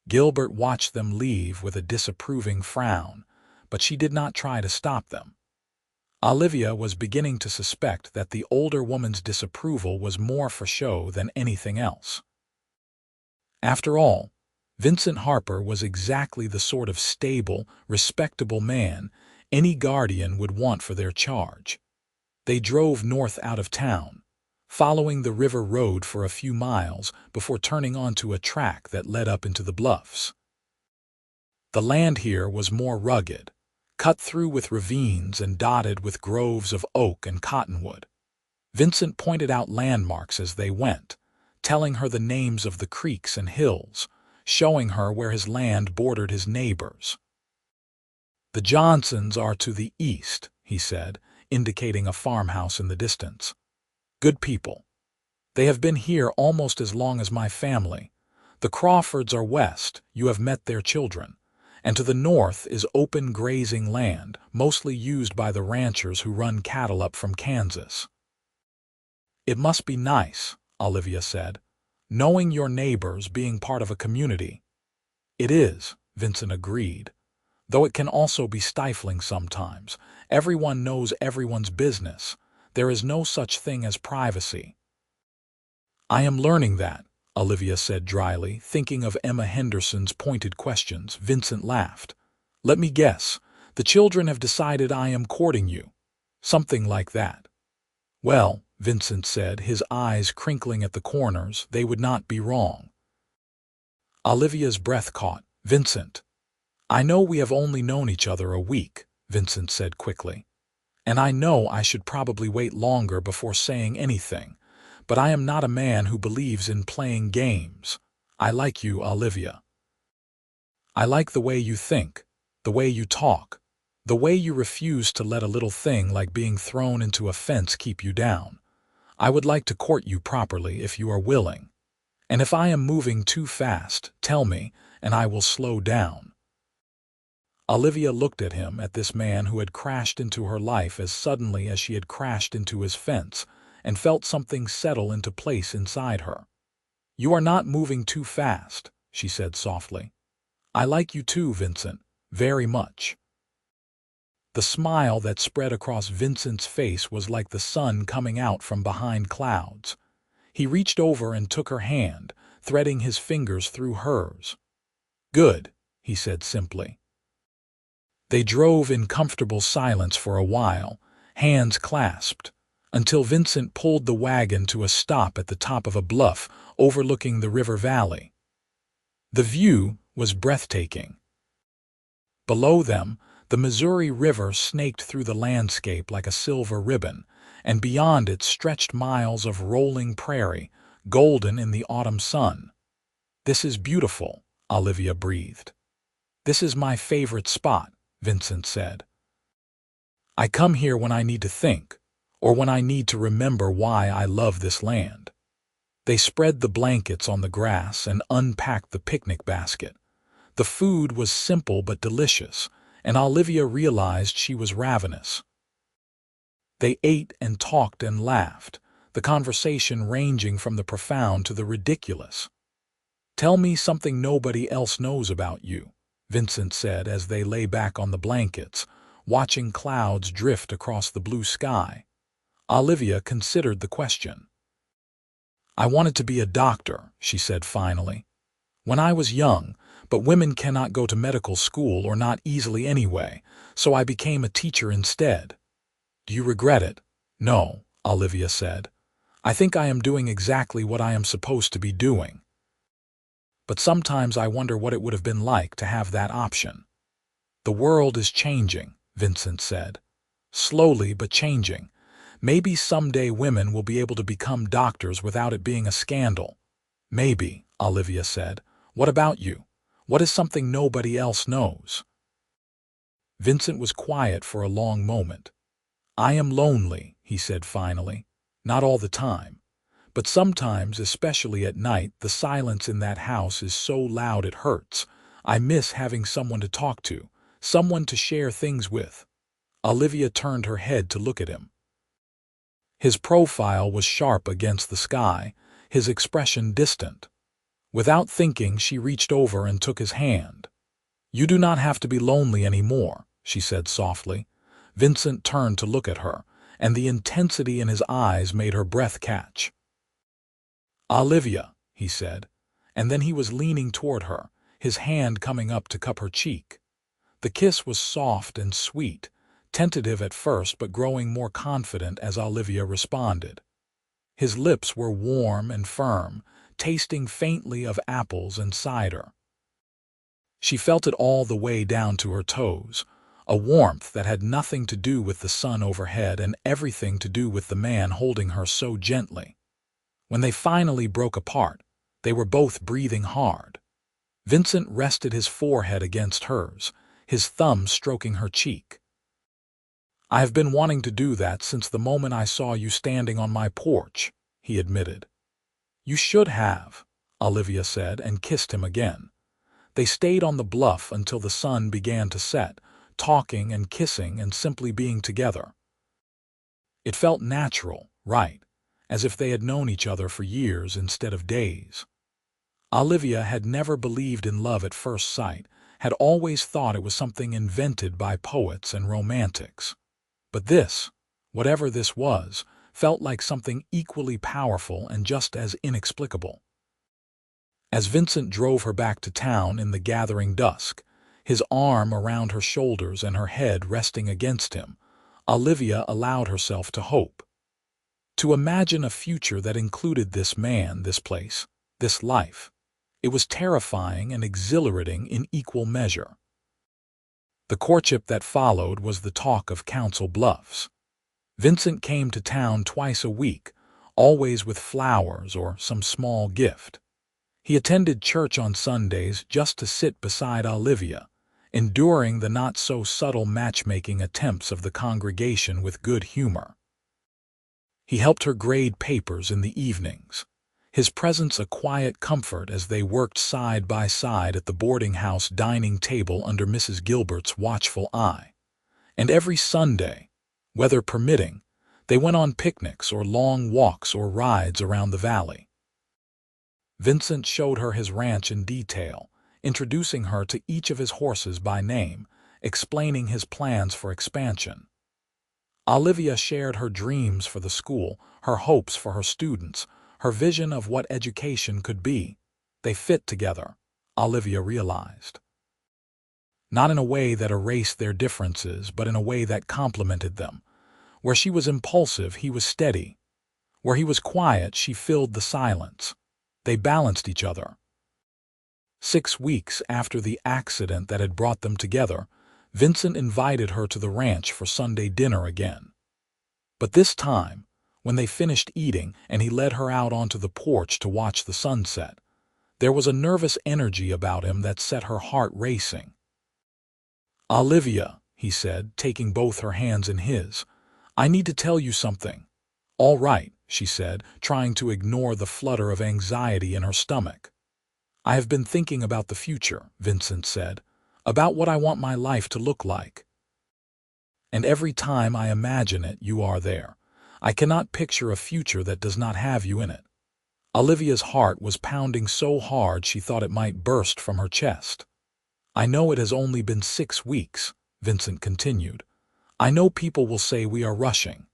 Gilbert watched them leave with a disapproving frown, but she did not try to stop them. Olivia was beginning to suspect that the older woman's disapproval was more for show than anything else. After all, Vincent Harper was exactly the sort of stable, respectable man any guardian would want for their charge. They drove north out of town, following the river road for a few miles before turning onto a track that led up into the bluffs. The land here was more rugged, cut through with ravines and dotted with groves of oak and cottonwood. Vincent pointed out landmarks as they went, telling her the names of the creeks and hills, showing her where his land bordered his neighbors. "The Johnsons are to the east," he said, indicating a farmhouse in the distance. "Good people. They have been here almost as long as my family. The Crawfords are west, you have met their children, and to the north is open grazing land, mostly used by the ranchers who run cattle up from Kansas. It must be nice, Olivia said, knowing your neighbors, being part of a community. It is, Vincent agreed, though it can also be stifling sometimes. Everyone knows everyone's business. There is no such thing as privacy. I am learning that, Olivia said dryly, thinking of Emma Henderson's pointed questions. Vincent laughed. Let me guess, the children have decided I am courting you. Something like that. Well, Vincent said, his eyes crinkling at the corners, they would not be wrong. Olivia's breath caught. Vincent. I know we have only known each other a week, Vincent said quickly. And I know I should probably wait longer before saying anything, but I am not a man who believes in playing games. I like you, Olivia. I like the way you think, the way you talk, the way you refuse to let a little thing like being thrown into a fence keep you down. I would like to court you properly if you are willing. And if I am moving too fast, tell me, and I will slow down. Olivia looked at him, at this man who had crashed into her life as suddenly as she had crashed into his fence, and felt something settle into place inside her. You are not moving too fast, she said softly. I like you too, Vincent, very much. The smile that spread across Vincent's face was like the sun coming out from behind clouds. He reached over and took her hand, threading his fingers through hers. Good, he said simply. They drove in comfortable silence for a while, hands clasped, until Vincent pulled the wagon to a stop at the top of a bluff overlooking the river valley. The view was breathtaking. Below them, the Missouri River snaked through the landscape like a silver ribbon, and beyond it stretched miles of rolling prairie, golden in the autumn sun. This is beautiful, Olivia breathed. This is my favorite spot, Vincent said. I come here when I need to think, or when I need to remember why I love this land. They spread the blankets on the grass and unpacked the picnic basket. The food was simple but delicious, and Olivia realized she was ravenous. They ate and talked and laughed, the conversation ranging from the profound to the ridiculous. Tell me something nobody else knows about you, Vincent said as they lay back on the blankets, watching clouds drift across the blue sky. Olivia considered the question. I wanted to be a doctor, she said finally. When I was young, but women cannot go to medical school, or not easily anyway, so I became a teacher instead. Do you regret it? No, Olivia said. I think I am doing exactly what I am supposed to be doing. But sometimes I wonder what it would have been like to have that option. The world is changing, Vincent said. Slowly but changing. Maybe someday women will be able to become doctors without it being a scandal. Maybe, Olivia said. What about you? What is something nobody else knows? Vincent was quiet for a long moment. I am lonely, he said finally. Not all the time. But sometimes, especially at night, the silence in that house is so loud it hurts. I miss having someone to talk to, someone to share things with. Olivia turned her head to look at him. His profile was sharp against the sky, his expression distant. Without thinking, she reached over and took his hand. You do not have to be lonely anymore, she said softly. Vincent turned to look at her, and the intensity in his eyes made her breath catch. Olivia, he said, and then he was leaning toward her, his hand coming up to cup her cheek. The kiss was soft and sweet, tentative at first but growing more confident as Olivia responded. His lips were warm and firm, tasting faintly of apples and cider. She felt it all the way down to her toes, a warmth that had nothing to do with the sun overhead and everything to do with the man holding her so gently. When they finally broke apart, they were both breathing hard. Vincent rested his forehead against hers, his thumb stroking her cheek. I have been wanting to do that since the moment I saw you standing on my porch, he admitted. You should have, Olivia said, and kissed him again. They stayed on the bluff until the sun began to set, talking and kissing and simply being together. It felt natural, right, as if they had known each other for years instead of days. Olivia had never believed in love at first sight, had always thought it was something invented by poets and romantics. But this, whatever this was, felt like something equally powerful and just as inexplicable. As Vincent drove her back to town in the gathering dusk, his arm around her shoulders and her head resting against him, Olivia allowed herself to hope. To imagine a future that included this man, this place, this life. It was terrifying and exhilarating in equal measure. The courtship that followed was the talk of Council Bluffs. Vincent came to town twice a week, always with flowers or some small gift. He attended church on Sundays just to sit beside Olivia, enduring the not-so-subtle matchmaking attempts of the congregation with good humor. He helped her grade papers in the evenings, his presence a quiet comfort as they worked side by side at the boarding house dining table under Mrs. Gilbert's watchful eye. And every Sunday, weather permitting, they went on picnics or long walks or rides around the valley. Vincent showed her his ranch in detail, introducing her to each of his horses by name, explaining his plans for expansion. Olivia shared her dreams for the school, her hopes for her students, her vision of what education could be. They fit together, Olivia realized. Not in a way that erased their differences, but in a way that complemented them. Where she was impulsive, he was steady. Where he was quiet, she filled the silence. They balanced each other. 6 weeks after the accident that had brought them together, Vincent invited her to the ranch for Sunday dinner again. But this time, when they finished eating and he led her out onto the porch to watch the sunset, there was a nervous energy about him that set her heart racing. "Olivia," he said, taking both her hands in his, "I need to tell you something." "All right," she said, trying to ignore the flutter of anxiety in her stomach. "I have been thinking about the future," Vincent said, "about what I want my life to look like. And every time I imagine it, you are there. I cannot picture a future that does not have you in it." Olivia's heart was pounding so hard she thought it might burst from her chest. "I know it has only been 6 weeks," Vincent continued. "I know people will say we are rushing.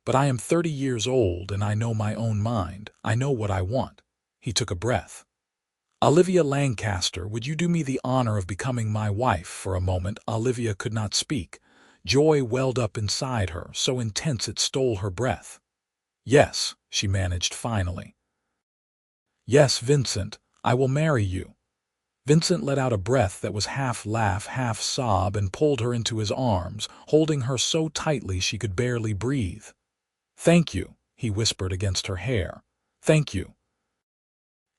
But I am 30 years old and I know my own mind. I know what I want." He took a breath. "Olivia Lancaster, would you do me the honor of becoming my wife for a moment?" Olivia could not speak. Joy welled up inside her, so intense it stole her breath. "Yes," she managed finally. "Yes, Vincent, I will marry you." Vincent let out a breath that was half laugh, half sob, and pulled her into his arms, holding her so tightly she could barely breathe. "Thank you," he whispered against her hair. "Thank you."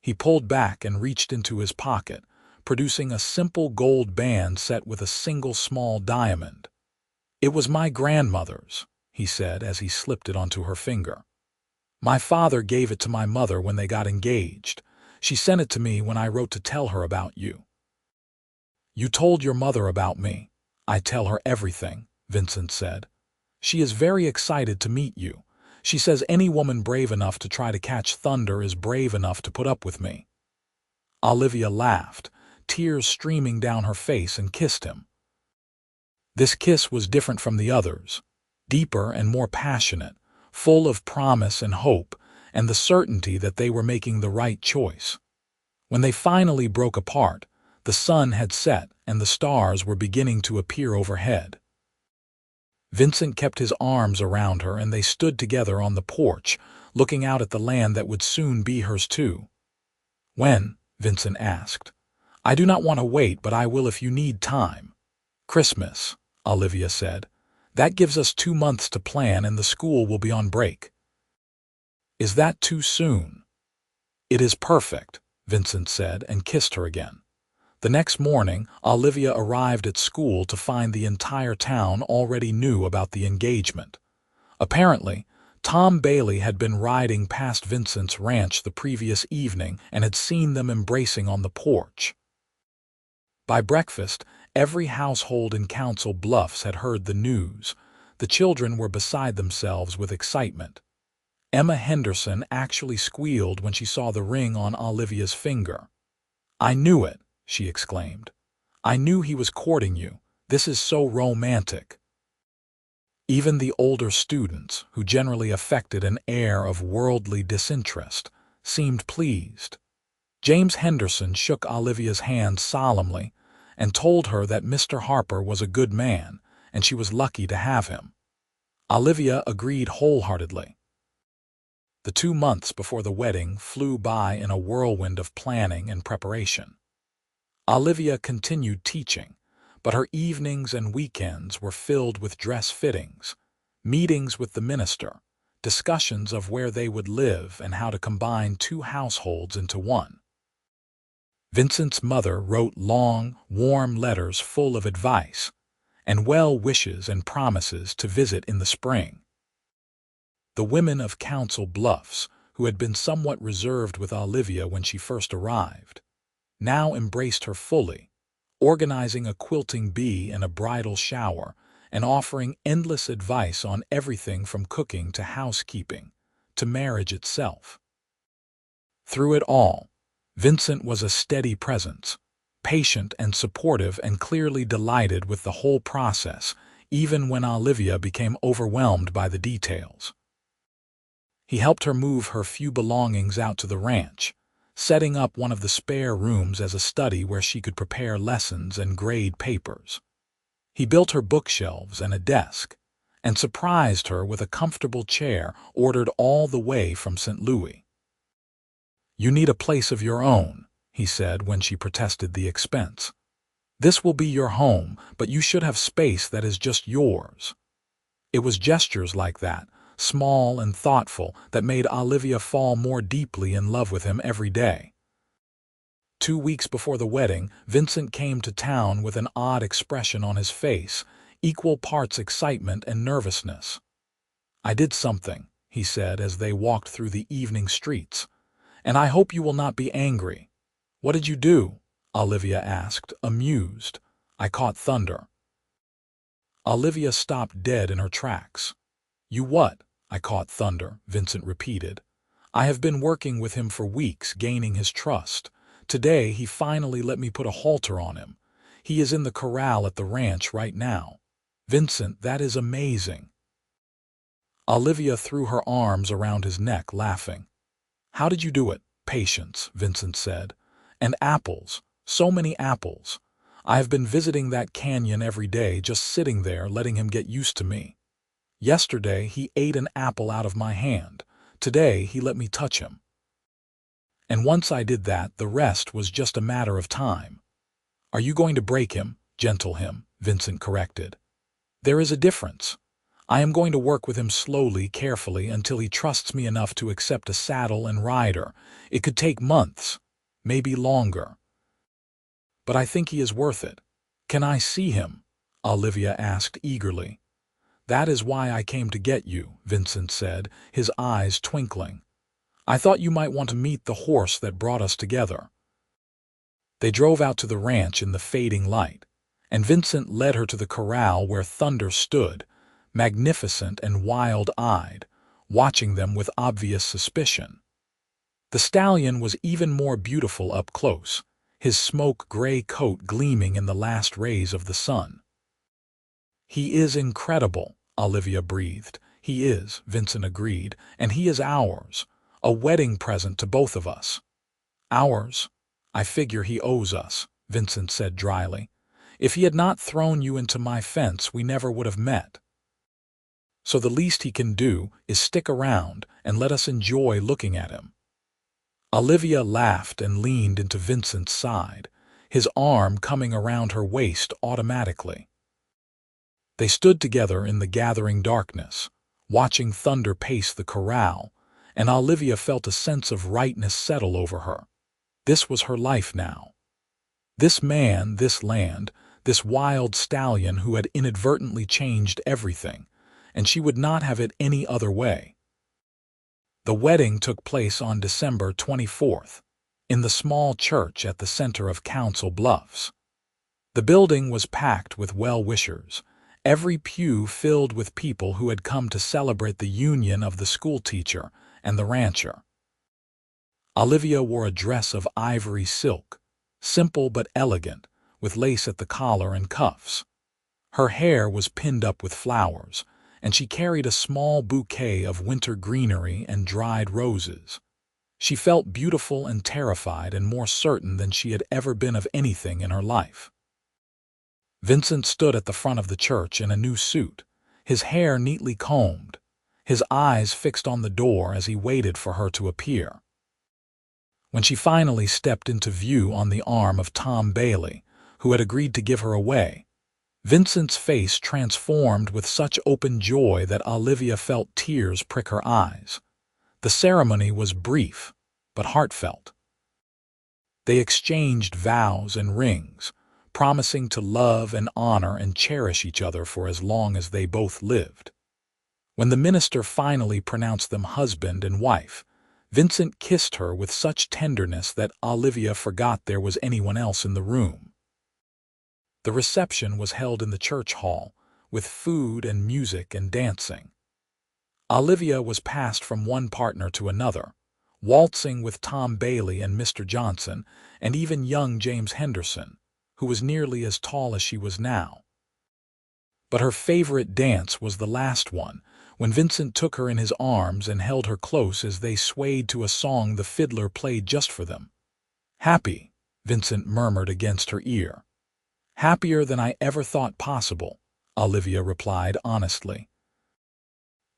He pulled back and reached into his pocket, producing a simple gold band set with a single small diamond. "It was my grandmother's," he said as he slipped it onto her finger. "My father gave it to my mother when they got engaged. She sent it to me when I wrote to tell her about you." "You told your mother about me." "I tell her everything," Vincent said. "She is very excited to meet you. She says any woman brave enough to try to catch thunder is brave enough to put up with me." Olivia laughed, tears streaming down her face, and kissed him. This kiss was different from the others, deeper and more passionate, full of promise and hope, and the certainty that they were making the right choice. When they finally broke apart, the sun had set and the stars were beginning to appear overhead. Vincent kept his arms around her and they stood together on the porch, looking out at the land that would soon be hers too. "When?" Vincent asked. "I do not want to wait, but I will if you need time." "Christmas," Olivia said. "That gives us 2 months to plan and the school will be on break." "Is that too soon?" "It is perfect," Vincent said and kissed her again. The next morning, Olivia arrived at school to find the entire town already knew about the engagement. Apparently, Tom Bailey had been riding past Vincent's ranch the previous evening and had seen them embracing on the porch. By breakfast, every household in Council Bluffs had heard the news. The children were beside themselves with excitement. Emma Henderson actually squealed when she saw the ring on Olivia's finger. "I knew it," she exclaimed. "I knew he was courting you. This is so romantic." Even the older students, who generally affected an air of worldly disinterest, seemed pleased. James Henderson shook Olivia's hand solemnly and told her that Mr. Harper was a good man and she was lucky to have him. Olivia agreed wholeheartedly. The 2 months before the wedding flew by in a whirlwind of planning and preparation. Olivia continued teaching, but her evenings and weekends were filled with dress fittings, meetings with the minister, discussions of where they would live and how to combine 2 households into one. Vincent's mother wrote long, warm letters full of advice and well wishes and promises to visit in the spring. The women of Council Bluffs, who had been somewhat reserved with Olivia when she first arrived, now embraced her fully, organizing a quilting bee and a bridal shower, and offering endless advice on everything from cooking to housekeeping, to marriage itself. Through it all, Vincent was a steady presence, patient and supportive and clearly delighted with the whole process, even when Olivia became overwhelmed by the details. He helped her move her few belongings out to the ranch, setting up one of the spare rooms as a study where she could prepare lessons and grade papers. He built her bookshelves and a desk, and surprised her with a comfortable chair ordered all the way from St. Louis. "You need a place of your own," he said when she protested the expense. "This will be your home, but you should have space that is just yours." It was gestures like that, small and thoughtful, that made Olivia fall more deeply in love with him every day. 2 weeks before the wedding, Vincent came to town with an odd expression on his face, equal parts excitement and nervousness. "I did something," he said as they walked through the evening streets, "and I hope you will not be angry." "What did you do?" Olivia asked, amused. "I caught thunder." Olivia stopped dead in her tracks. "You what?" "I caught thunder," Vincent repeated. "I have been working with him for weeks, gaining his trust. Today he finally let me put a halter on him. He is in the corral at the ranch right now." "Vincent, that is amazing." Olivia threw her arms around his neck, laughing. "How did you do it?" "Patience," Vincent said. "And apples. So many apples. I have been visiting that canyon every day, just sitting there, letting him get used to me. Yesterday he ate an apple out of my hand. Today he let me touch him. And once I did that, the rest was just a matter of time." "Are you going to break him, gentle him?" Vincent corrected. "There is a difference. I am going to work with him slowly, carefully, until he trusts me enough to accept a saddle and rider. It could take months, maybe longer. But I think he is worth it." "Can I see him?" Olivia asked eagerly. "That is why I came to get you," Vincent said, his eyes twinkling. "I thought you might want to meet the horse that brought us together." They drove out to the ranch in the fading light, and Vincent led her to the corral where Thunder stood, magnificent and wild-eyed, watching them with obvious suspicion. The stallion was even more beautiful up close, his smoke-gray coat gleaming in the last rays of the sun. "He is incredible," Olivia breathed. "He is," Vincent agreed, "and he is ours. A wedding present to both of us." "Ours? I figure he owes us," Vincent said dryly. "If he had not thrown you into my fence, we never would have met. So the least he can do is stick around and let us enjoy looking at him." Olivia laughed and leaned into Vincent's side, his arm coming around her waist automatically. They stood together in the gathering darkness, watching Thunder pace the corral, and Olivia felt a sense of rightness settle over her. This was her life now. This man, this land, this wild stallion who had inadvertently changed everything, and she would not have it any other way. The wedding took place on December 24th, in the small church at the center of Council Bluffs. The building was packed with well-wishers, every pew filled with people who had come to celebrate the union of the schoolteacher and the rancher. Olivia wore a dress of ivory silk, simple but elegant, with lace at the collar and cuffs. Her hair was pinned up with flowers, and she carried a small bouquet of winter greenery and dried roses. She felt beautiful and terrified and more certain than she had ever been of anything in her life. Vincent stood at the front of the church in a new suit, his hair neatly combed, his eyes fixed on the door as he waited for her to appear. When she finally stepped into view on the arm of Tom Bailey, who had agreed to give her away, Vincent's face transformed with such open joy that Olivia felt tears prick her eyes. The ceremony was brief, but heartfelt. They exchanged vows and rings, promising to love and honor and cherish each other for as long as they both lived. When the minister finally pronounced them husband and wife, Vincent kissed her with such tenderness that Olivia forgot there was anyone else in the room. The reception was held in the church hall, with food and music and dancing. Olivia was passed from one partner to another, waltzing with Tom Bailey and Mr. Johnson, and even young James Henderson, who was nearly as tall as she was now. But her favorite dance was the last one, when Vincent took her in his arms and held her close as they swayed to a song the fiddler played just for them. "Happy," Vincent murmured against her ear. "Happier than I ever thought possible," Olivia replied honestly.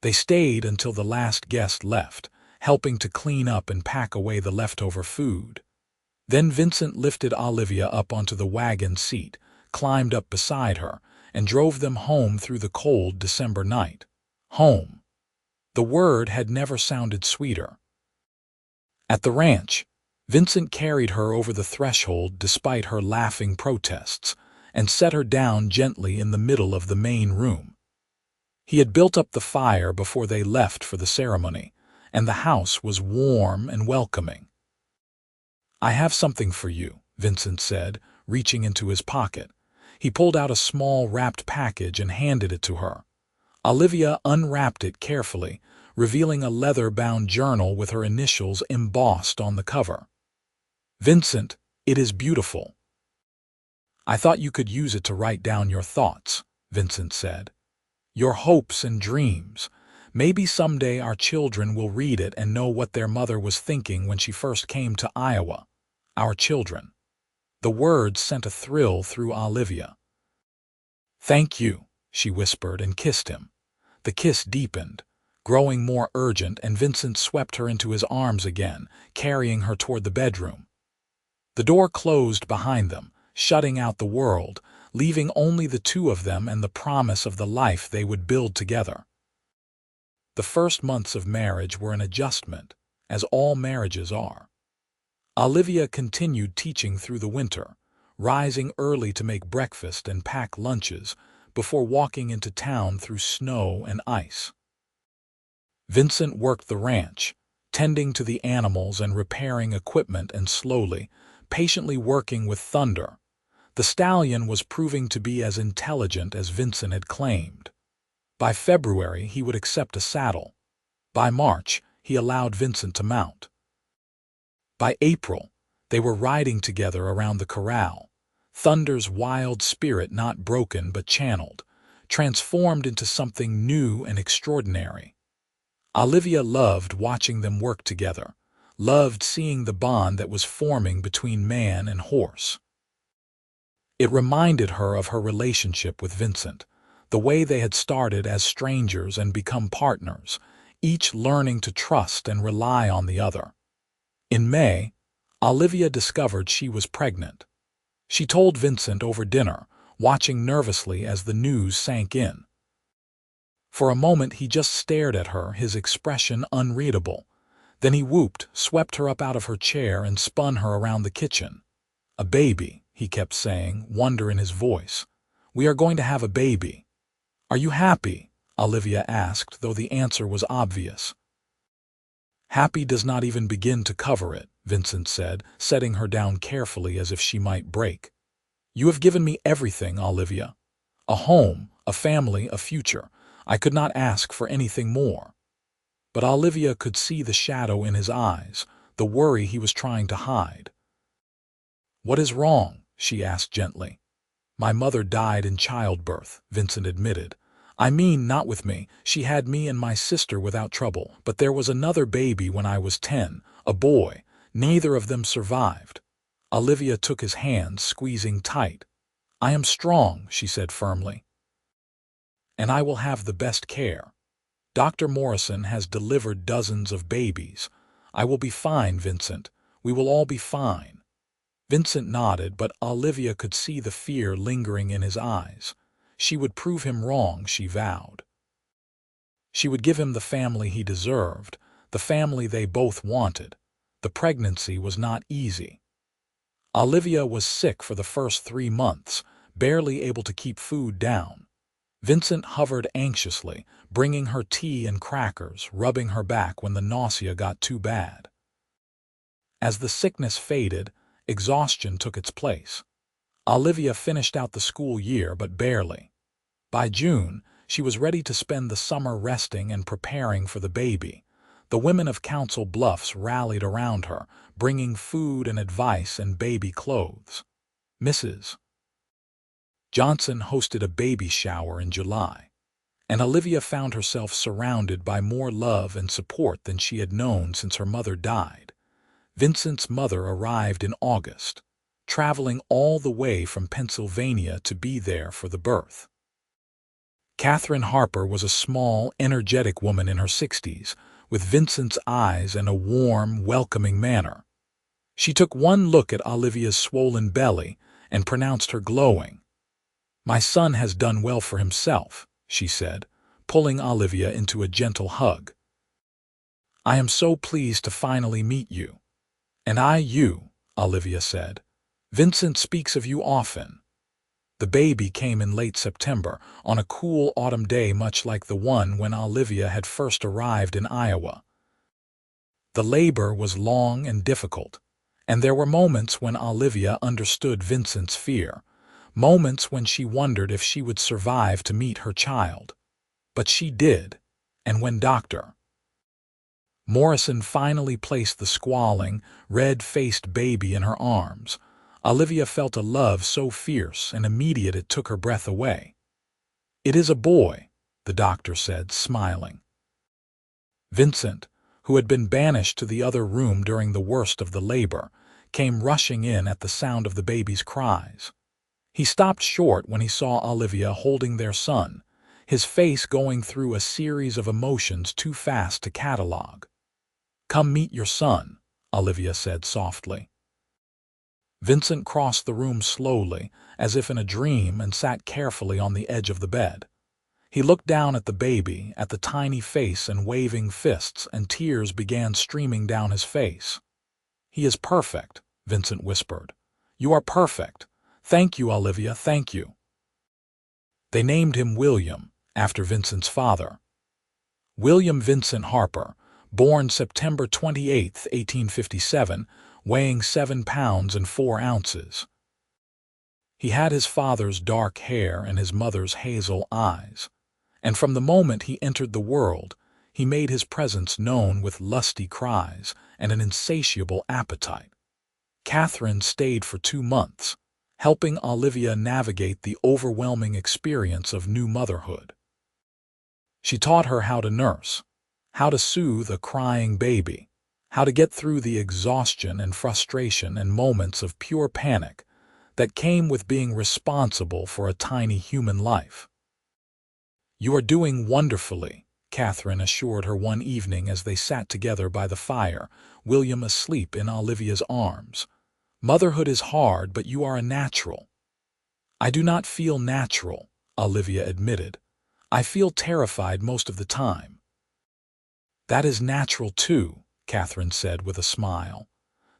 They stayed until the last guest left, helping to clean up and pack away the leftover food. Then Vincent lifted Olivia up onto the wagon seat, climbed up beside her, and drove them home through the cold December night. Home. The word had never sounded sweeter. At the ranch, Vincent carried her over the threshold despite her laughing protests, and set her down gently in the middle of the main room. He had built up the fire before they left for the ceremony, and the house was warm and welcoming. "I have something for you," Vincent said, reaching into his pocket. He pulled out a small wrapped package and handed it to her. Olivia unwrapped it carefully, revealing a leather-bound journal with her initials embossed on the cover. "Vincent, it is beautiful." "I thought you could use it to write down your thoughts," Vincent said. "Your hopes and dreams. Maybe someday our children will read it and know what their mother was thinking when she first came to Iowa. Our children." The words sent a thrill through Olivia. "Thank you," she whispered and kissed him. The kiss deepened, growing more urgent, and Vincent swept her into his arms again, carrying her toward the bedroom. The door closed behind them, shutting out the world, leaving only the two of them and the promise of the life they would build together. The first months of marriage were an adjustment, as all marriages are. Olivia continued teaching through the winter, rising early to make breakfast and pack lunches before walking into town through snow and ice. Vincent worked the ranch, tending to the animals and repairing equipment, and slowly, patiently working with Thunder. The stallion was proving to be as intelligent as Vincent had claimed. By February, he would accept a saddle. By March, he allowed Vincent to mount. By April, they were riding together around the corral, Thunder's wild spirit not broken but channeled, transformed into something new and extraordinary. Olivia loved watching them work together, loved seeing the bond that was forming between man and horse. It reminded her of her relationship with Vincent, the way they had started as strangers and become partners, each learning to trust and rely on the other. In May, Olivia discovered she was pregnant. She told Vincent over dinner, watching nervously as the news sank in. For a moment he just stared at her, his expression unreadable. Then he whooped, swept her up out of her chair, and spun her around the kitchen. "A baby," he kept saying, wonder in his voice. "We are going to have a baby." "Are you happy?" Olivia asked, though the answer was obvious. Happy does not even begin to cover it, Vincent said, setting her down carefully as if she might break. You have given me everything, Olivia. A home, a family, a future. I could not ask for anything more. But Olivia could see the shadow in his eyes, the worry he was trying to hide. What is wrong? She asked gently. My mother died in childbirth, Vincent admitted. I mean, not with me. She had me and my sister without trouble. But there was another baby when I was 10, a boy. Neither of them survived. Olivia took his hand, squeezing tight. I am strong, she said firmly. And I will have the best care. Dr. Morrison has delivered dozens of babies. I will be fine, Vincent. We will all be fine. Vincent nodded, but Olivia could see the fear lingering in his eyes. She would prove him wrong, she vowed. She would give him the family he deserved, the family they both wanted. The pregnancy was not easy. Olivia was sick for the first 3 months, barely able to keep food down. Vincent hovered anxiously, bringing her tea and crackers, rubbing her back when the nausea got too bad. As the sickness faded, exhaustion took its place. Olivia finished out the school year, but barely. By June, she was ready to spend the summer resting and preparing for the baby. The women of Council Bluffs rallied around her, bringing food and advice and baby clothes. Mrs. Johnson hosted a baby shower in July, and Olivia found herself surrounded by more love and support than she had known since her mother died. Vincent's mother arrived in August, traveling all the way from Pennsylvania to be there for the birth. Catherine Harper was a small, energetic woman in her 60s, with Vincent's eyes and a warm, welcoming manner. She took one look at Olivia's swollen belly and pronounced her glowing. My son has done well for himself, she said, pulling Olivia into a gentle hug. I am so pleased to finally meet you. And I you, Olivia said. Vincent speaks of you often. The baby came in late September, on a cool autumn day much like the one when Olivia had first arrived in Iowa. The labor was long and difficult, and there were moments when Olivia understood Vincent's fear, moments when she wondered if she would survive to meet her child. But she did, and when Dr. Morrison finally placed the squalling, red-faced baby in her arms, Olivia felt a love so fierce and immediate it took her breath away. It is a boy, the doctor said, smiling. Vincent, who had been banished to the other room during the worst of the labor, came rushing in at the sound of the baby's cries. He stopped short when he saw Olivia holding their son, his face going through a series of emotions too fast to catalog. Come meet your son, Olivia said softly. Vincent crossed the room slowly, as if in a dream, and sat carefully on the edge of the bed. He looked down at the baby, at the tiny face and waving fists, and tears began streaming down his face. He is perfect, Vincent whispered. You are perfect. Thank you, Olivia, thank you. They named him William, after Vincent's father. William Vincent Harper, born September 28, 1857, weighing 7 pounds and 4 ounces. He had his father's dark hair and his mother's hazel eyes, and from the moment he entered the world, he made his presence known with lusty cries and an insatiable appetite. Catherine stayed for 2 months, helping Olivia navigate the overwhelming experience of new motherhood. She taught her how to nurse, how to soothe a crying baby, how to get through the exhaustion and frustration and moments of pure panic that came with being responsible for a tiny human life. You are doing wonderfully, Catherine assured her one evening as they sat together by the fire, William asleep in Olivia's arms. Motherhood is hard, but you are a natural. I do not feel natural, Olivia admitted. I feel terrified most of the time. That is natural too, Catherine said with a smile.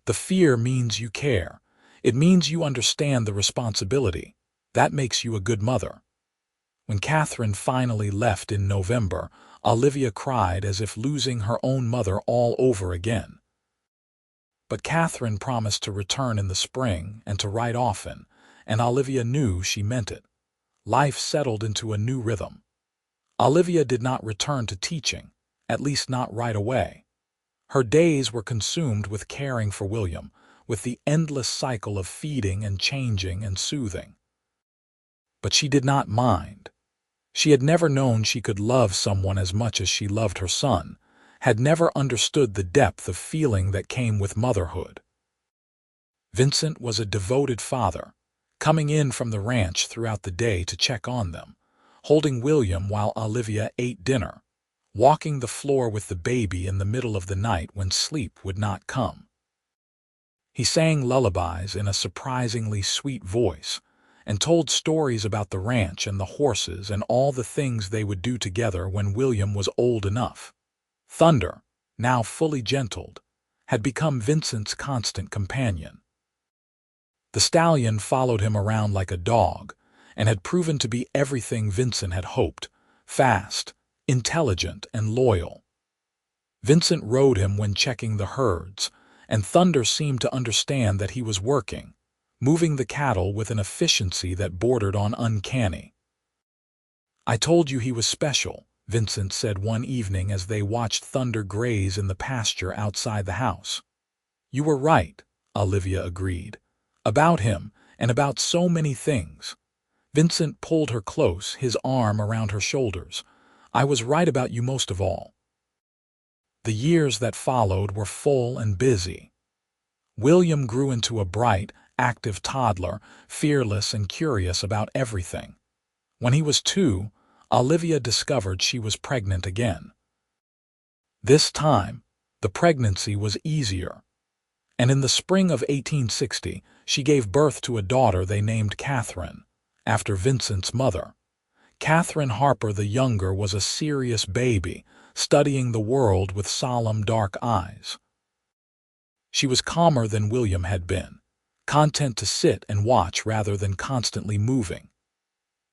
The fear means you care. It means you understand the responsibility. That makes you a good mother. When Catherine finally left in November, Olivia cried as if losing her own mother all over again. But Catherine promised to return in the spring and to write often, and Olivia knew she meant it. Life settled into a new rhythm. Olivia did not return to teaching, at least not right away. Her days were consumed with caring for William, with the endless cycle of feeding and changing and soothing. But she did not mind. She had never known she could love someone as much as she loved her son, had never understood the depth of feeling that came with motherhood. Vincent was a devoted father, coming in from the ranch throughout the day to check on them, holding William while Olivia ate dinner, walking the floor with the baby in the middle of the night when sleep would not come. He sang lullabies in a surprisingly sweet voice, and told stories about the ranch and the horses and all the things they would do together when William was old enough. Thunder, now fully gentled, had become Vincent's constant companion. The stallion followed him around like a dog, and had proven to be everything Vincent had hoped: fast, intelligent, and loyal. Vincent rode him when checking the herds, and Thunder seemed to understand that he was working, moving the cattle with an efficiency that bordered on uncanny. "I told you he was special," Vincent said one evening as they watched Thunder graze in the pasture outside the house. "You were right," Olivia agreed. "About him, and about so many things." Vincent pulled her close, his arm around her shoulders. "I was right about you most of all." The years that followed were full and busy. William grew into a bright, active toddler, fearless and curious about everything. When he was 2, Olivia discovered she was pregnant again. This time, the pregnancy was easier, and in the spring of 1860, she gave birth to a daughter they named Catherine, after Vincent's mother. Catherine Harper the younger was a serious baby, studying the world with solemn dark eyes. She was calmer than William had been, content to sit and watch rather than constantly moving.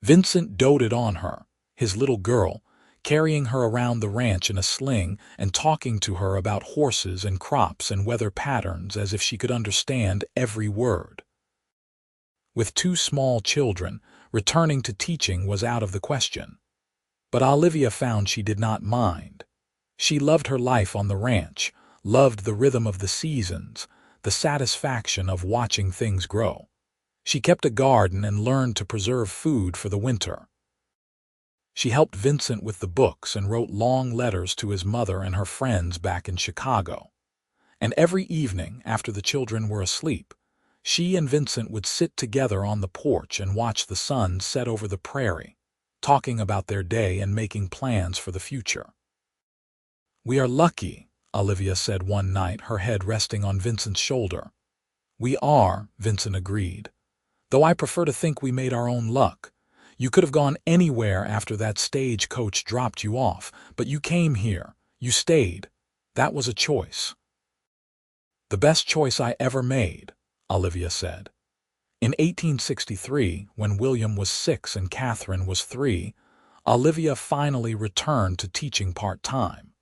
Vincent doted on her, his little girl, carrying her around the ranch in a sling and talking to her about horses and crops and weather patterns as if she could understand every word. With 2 small children, returning to teaching was out of the question. But Olivia found she did not mind. She loved her life on the ranch, loved the rhythm of the seasons, the satisfaction of watching things grow. She kept a garden and learned to preserve food for the winter. She helped Vincent with the books and wrote long letters to his mother and her friends back in Chicago. And every evening, after the children were asleep, she and Vincent would sit together on the porch and watch the sun set over the prairie, talking about their day and making plans for the future. "We are lucky," Olivia said one night, her head resting on Vincent's shoulder. "We are," Vincent agreed. "Though I prefer to think we made our own luck. You could have gone anywhere after that stagecoach dropped you off, but you came here. You stayed. That was a choice." "The best choice I ever made," Olivia said. In 1863, when William was 6 and Catherine was 3, Olivia finally returned to teaching part-time.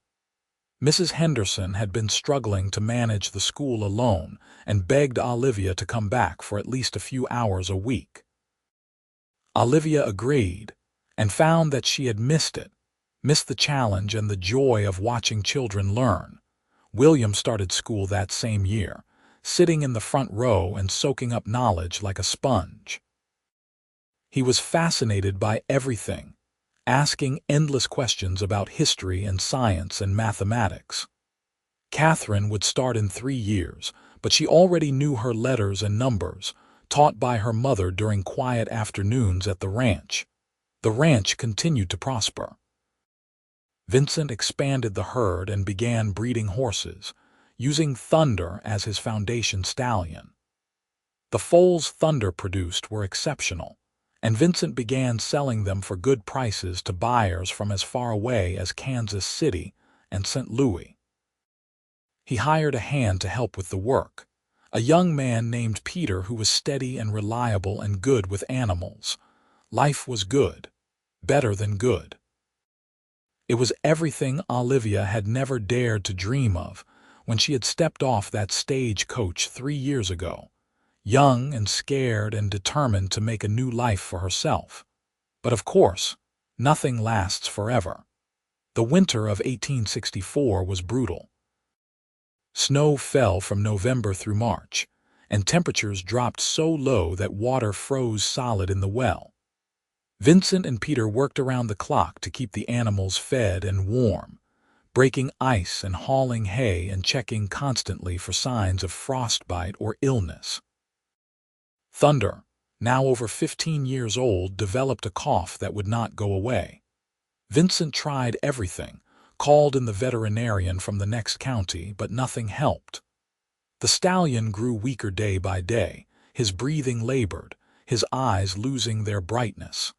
Mrs. Henderson had been struggling to manage the school alone and begged Olivia to come back for at least a few hours a week. Olivia agreed and found that she had missed the challenge and the joy of watching children learn. William started school that same year, sitting in the front row and soaking up knowledge like a sponge. He was fascinated by everything, asking endless questions about history and science and mathematics. Catherine would start in 3 years, but she already knew her letters and numbers, taught by her mother during quiet afternoons at the ranch. The ranch continued to prosper. Vincent expanded the herd and began breeding horses, using Thunder as his foundation stallion. The foals Thunder produced were exceptional, and Vincent began selling them for good prices to buyers from as far away as Kansas City and St. Louis. He hired a hand to help with the work, a young man named Peter who was steady and reliable and good with animals. Life was good, better than good. It was everything Olivia had never dared to dream of when she had stepped off that stagecoach 3 years ago, young and scared and determined to make a new life for herself. But of course, nothing lasts forever. The winter of 1864 was brutal. Snow fell from November through March, and temperatures dropped so low that water froze solid in the well. Vincent and Peter worked around the clock to keep the animals fed and warm, breaking ice and hauling hay and checking constantly for signs of frostbite or illness. Thunder, now over 15 years old, developed a cough that would not go away. Vincent tried everything, called in the veterinarian from the next county, but nothing helped. The stallion grew weaker day by day, his breathing labored, his eyes losing their brightness.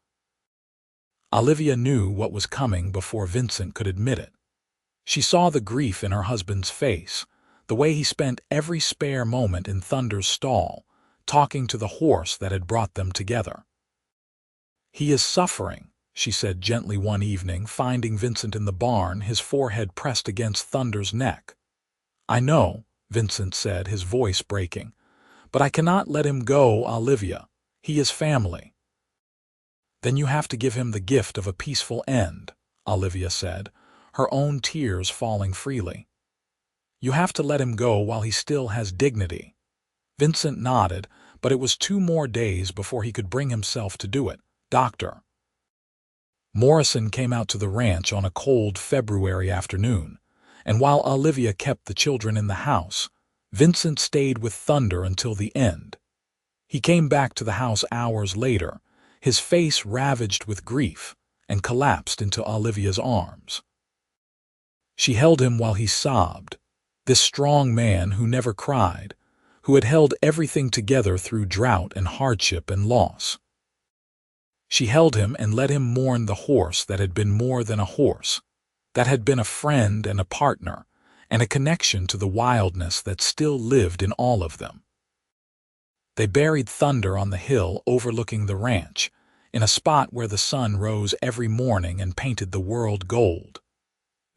Olivia knew what was coming before Vincent could admit it. She saw the grief in her husband's face, the way he spent every spare moment in Thunder's stall, talking to the horse that had brought them together. "He is suffering," she said gently one evening, finding Vincent in the barn, his forehead pressed against Thunder's neck. "I know," Vincent said, his voice breaking, "but I cannot let him go, Olivia. He is family." "Then you have to give him the gift of a peaceful end," Olivia said, her own tears falling freely. "You have to let him go while he still has dignity." Vincent nodded, but it was 2 more days before he could bring himself to do it. Dr. Morrison came out to the ranch on a cold February afternoon, and while Olivia kept the children in the house, Vincent stayed with Thunder until the end. He came back to the house hours later, his face ravaged with grief, and collapsed into Olivia's arms. She held him while he sobbed, this strong man who never cried, who had held everything together through drought and hardship and loss. She held him and let him mourn the horse that had been more than a horse, that had been a friend and a partner, and a connection to the wildness that still lived in all of them. They buried Thunder on the hill overlooking the ranch, in a spot where the sun rose every morning and painted the world gold.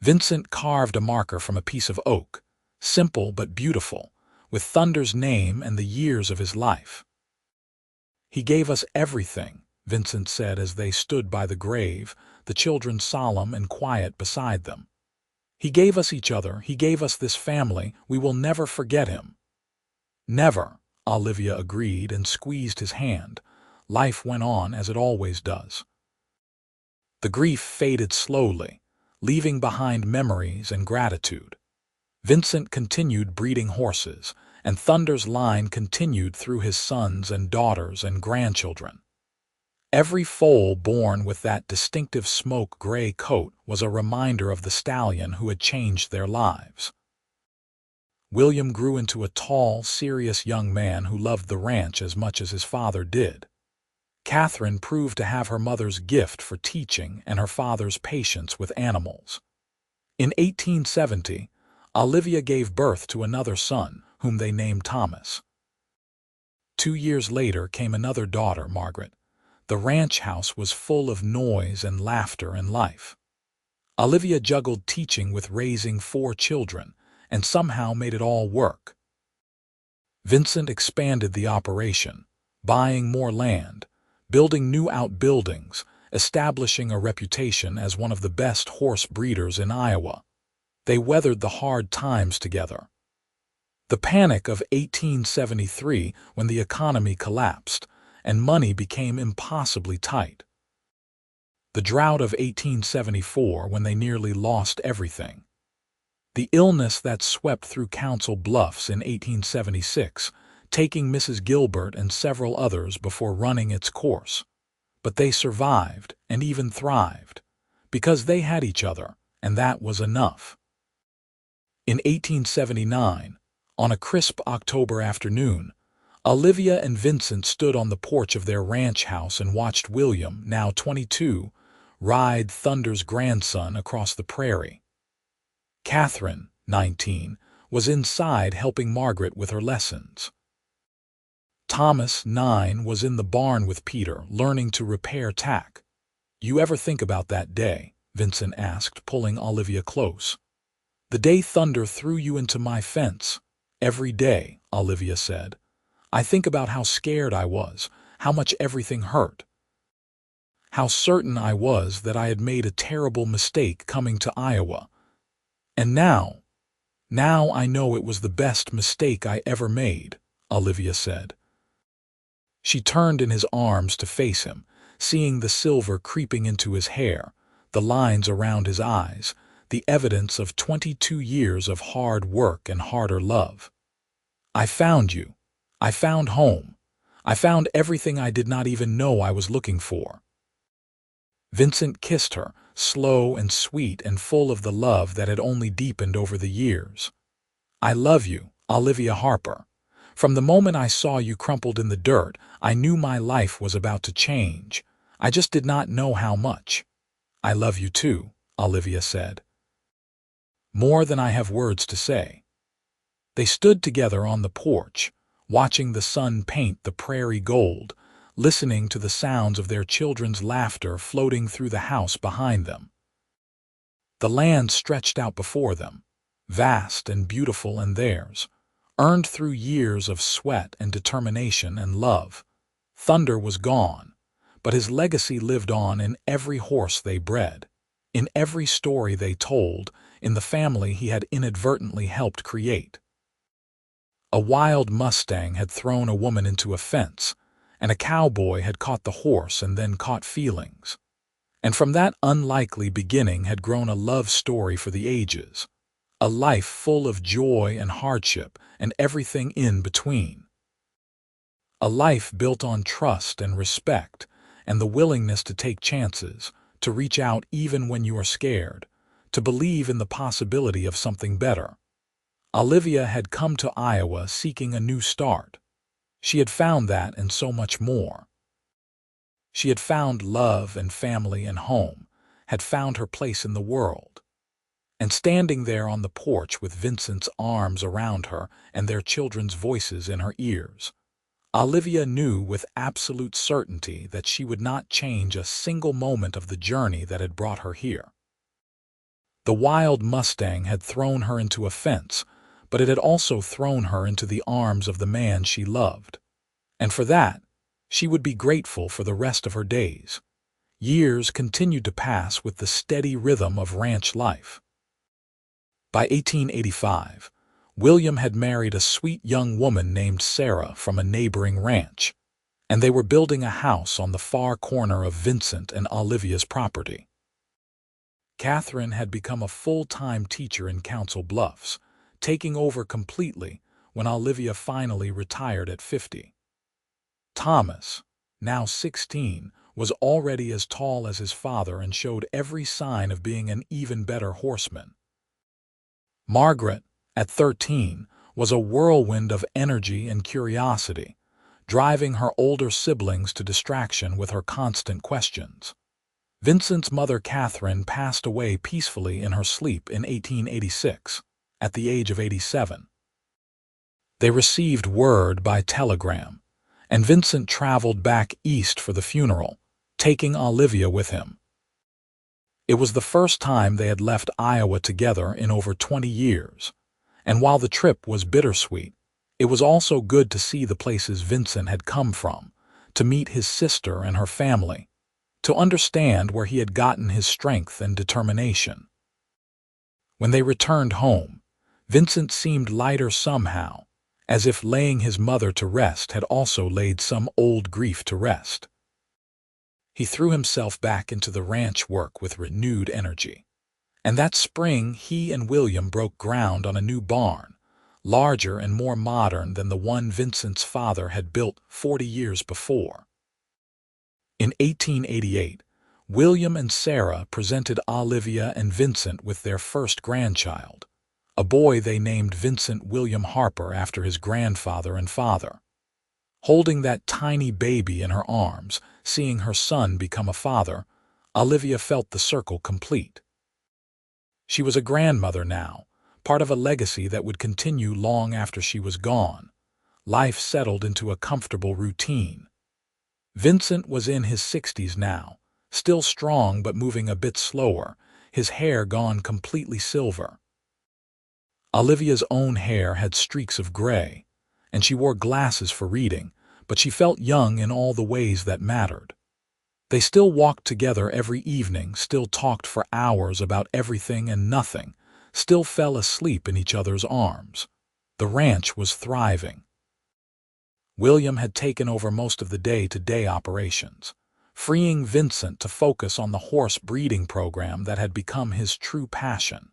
Vincent carved a marker from a piece of oak, simple but beautiful, with Thunder's name and the years of his life. "He gave us everything," Vincent said as they stood by the grave, the children solemn and quiet beside them. "He gave us each other, he gave us this family, we will never forget him." "Never," Olivia agreed and squeezed his hand. Life went on as it always does. The grief faded slowly, leaving behind memories and gratitude. Vincent continued breeding horses, and Thunder's line continued through his sons and daughters and grandchildren. Every foal born with that distinctive smoke-gray coat was a reminder of the stallion who had changed their lives. William grew into a tall, serious young man who loved the ranch as much as his father did. Catherine proved to have her mother's gift for teaching and her father's patience with animals. In 1870, Olivia gave birth to another son, whom they named Thomas. 2 years later came another daughter, Margaret. The ranch house was full of noise and laughter and life. Olivia juggled teaching with raising 4 children, and somehow made it all work. Vincent expanded the operation, buying more land, building new outbuildings, establishing a reputation as one of the best horse breeders in Iowa. They weathered the hard times together. The panic of 1873, when the economy collapsed and money became impossibly tight. The drought of 1874, when they nearly lost everything. The illness that swept through Council Bluffs in 1876, taking Mrs. Gilbert and several others before running its course. But they survived and even thrived, because they had each other, and that was enough. In 1879, on a crisp October afternoon, Olivia and Vincent stood on the porch of their ranch house and watched William, now 22, ride Thunder's grandson across the prairie. Catherine, 19, was inside helping Margaret with her lessons. Thomas, 9, was in the barn with Peter, learning to repair tack. You ever think about that day, Vincent asked, pulling Olivia close. "The day thunder threw you into my fence." "Every day," Olivia said. "I think about how scared I was, how much everything hurt, how certain I was that I had made a terrible mistake coming to Iowa. And now I know it was the best mistake I ever made," Olivia said. She turned in his arms to face him, seeing the silver creeping into his hair, the lines around his eyes, the evidence of 22 years of hard work and harder love. "I found you. I found home. I found everything I did not even know I was looking for." Vincent kissed her, slow and sweet and full of the love that had only deepened over the years. "I love you, Olivia Harper. From the moment I saw you crumpled in the dirt, I knew my life was about to change. I just did not know how much." "I love you too," Olivia said. "More than I have words to say." They stood together on the porch, watching the sun paint the prairie gold, listening to the sounds of their children's laughter floating through the house behind them. The land stretched out before them, vast and beautiful and theirs, earned through years of sweat and determination and love. Thunder was gone, but his legacy lived on in every horse they bred, in every story they told, in the family he had inadvertently helped create. A wild Mustang had thrown a woman into a fence, and a cowboy had caught the horse and then caught feelings. And from that unlikely beginning had grown a love story for the ages, a life full of joy and hardship and everything in between. A life built on trust and respect and the willingness to take chances, to reach out even when you are scared, to believe in the possibility of something better. Olivia had come to Iowa seeking a new start. She had found that and so much more. She had found love and family and home, had found her place in the world. And standing there on the porch with Vincent's arms around her and their children's voices in her ears, Olivia knew with absolute certainty that she would not change a single moment of the journey that had brought her here. The wild Mustang had thrown her into a fence, but it had also thrown her into the arms of the man she loved. And for that, she would be grateful for the rest of her days. Years continued to pass with the steady rhythm of ranch life. By 1885, William had married a sweet young woman named Sarah from a neighboring ranch, and they were building a house on the far corner of Vincent and Olivia's property. Catherine had become a full-time teacher in Council Bluffs, taking over completely when Olivia finally retired at 50. Thomas, now 16, was already as tall as his father and showed every sign of being an even better horseman. Margaret, at 13, was a whirlwind of energy and curiosity, driving her older siblings to distraction with her constant questions. Vincent's mother, Catherine, passed away peacefully in her sleep in 1886, at the age of 87. They received word by telegram, and Vincent traveled back east for the funeral, taking Olivia with him. It was the first time they had left Iowa together in over 20 years, and while the trip was bittersweet, it was also good to see the places Vincent had come from, to meet his sister and her family, to understand where he had gotten his strength and determination. When they returned home, Vincent seemed lighter somehow, as if laying his mother to rest had also laid some old grief to rest. He threw himself back into the ranch work with renewed energy. And that spring he and William broke ground on a new barn, larger and more modern than the one Vincent's father had built 40 years before. In 1888, William and Sarah presented Olivia and Vincent with their first grandchild, a boy they named Vincent William Harper after his grandfather and father. Holding that tiny baby in her arms, seeing her son become a father, Olivia felt the circle complete. She was a grandmother now, part of a legacy that would continue long after she was gone. Life settled into a comfortable routine. Vincent was in his 60s now, still strong but moving a bit slower, his hair gone completely silver. Olivia's own hair had streaks of gray, and she wore glasses for reading, but she felt young in all the ways that mattered. They still walked together every evening, still talked for hours about everything and nothing, still fell asleep in each other's arms. The ranch was thriving. William had taken over most of the day-to-day operations, freeing Vincent to focus on the horse breeding program that had become his true passion.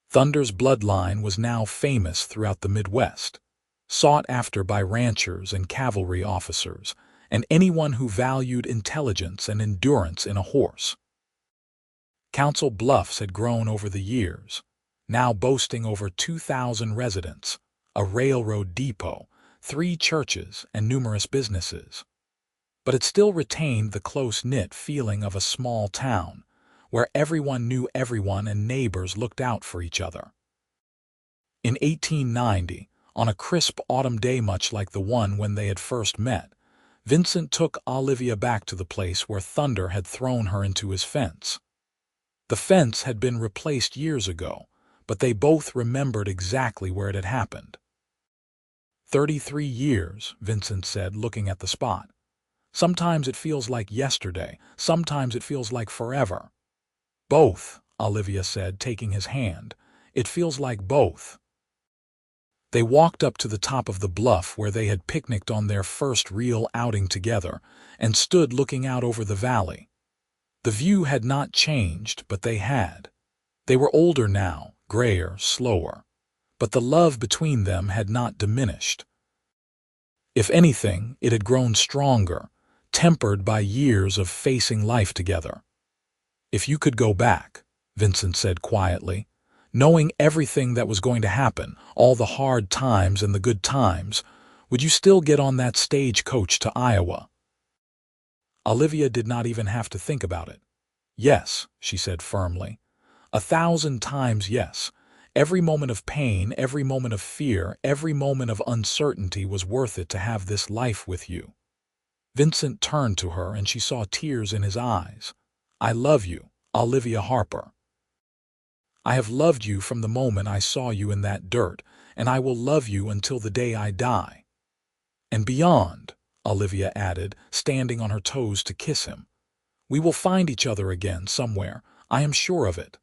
Thunder's bloodline was now famous throughout the Midwest, sought after by ranchers and cavalry officers, and anyone who valued intelligence and endurance in a horse. Council Bluffs had grown over the years, now boasting over 2,000 residents, a railroad depot, 3 churches, and numerous businesses. But it still retained the close-knit feeling of a small town, where everyone knew everyone and neighbors looked out for each other. In 1890, on a crisp autumn day much like the one when they had first met, Vincent took Olivia back to the place where Thunder had thrown her into his fence. The fence had been replaced years ago, but they both remembered exactly where it had happened. 33 years, Vincent said, looking at the spot. Sometimes it feels like yesterday, sometimes it feels like forever. Both, Olivia said, taking his hand. It feels like both. They walked up to the top of the bluff where they had picnicked on their first real outing together and stood looking out over the valley. The view had not changed, but they had. They were older now, grayer, slower. But the love between them had not diminished. If anything, it had grown stronger, tempered by years of facing life together. "If you could go back," Vincent said quietly, "knowing everything that was going to happen, all the hard times and the good times, would you still get on that stagecoach to Iowa?" Olivia did not even have to think about it. "Yes," she said firmly. 1,000 times yes. Every moment of pain, every moment of fear, every moment of uncertainty was worth it to have this life with you. Vincent turned to her and she saw tears in his eyes. "I love you, Olivia Harper. I have loved you from the moment I saw you in that dirt, and I will love you until the day I die. And beyond," Olivia added, standing on her toes to kiss him. "We will find each other again somewhere, I am sure of it."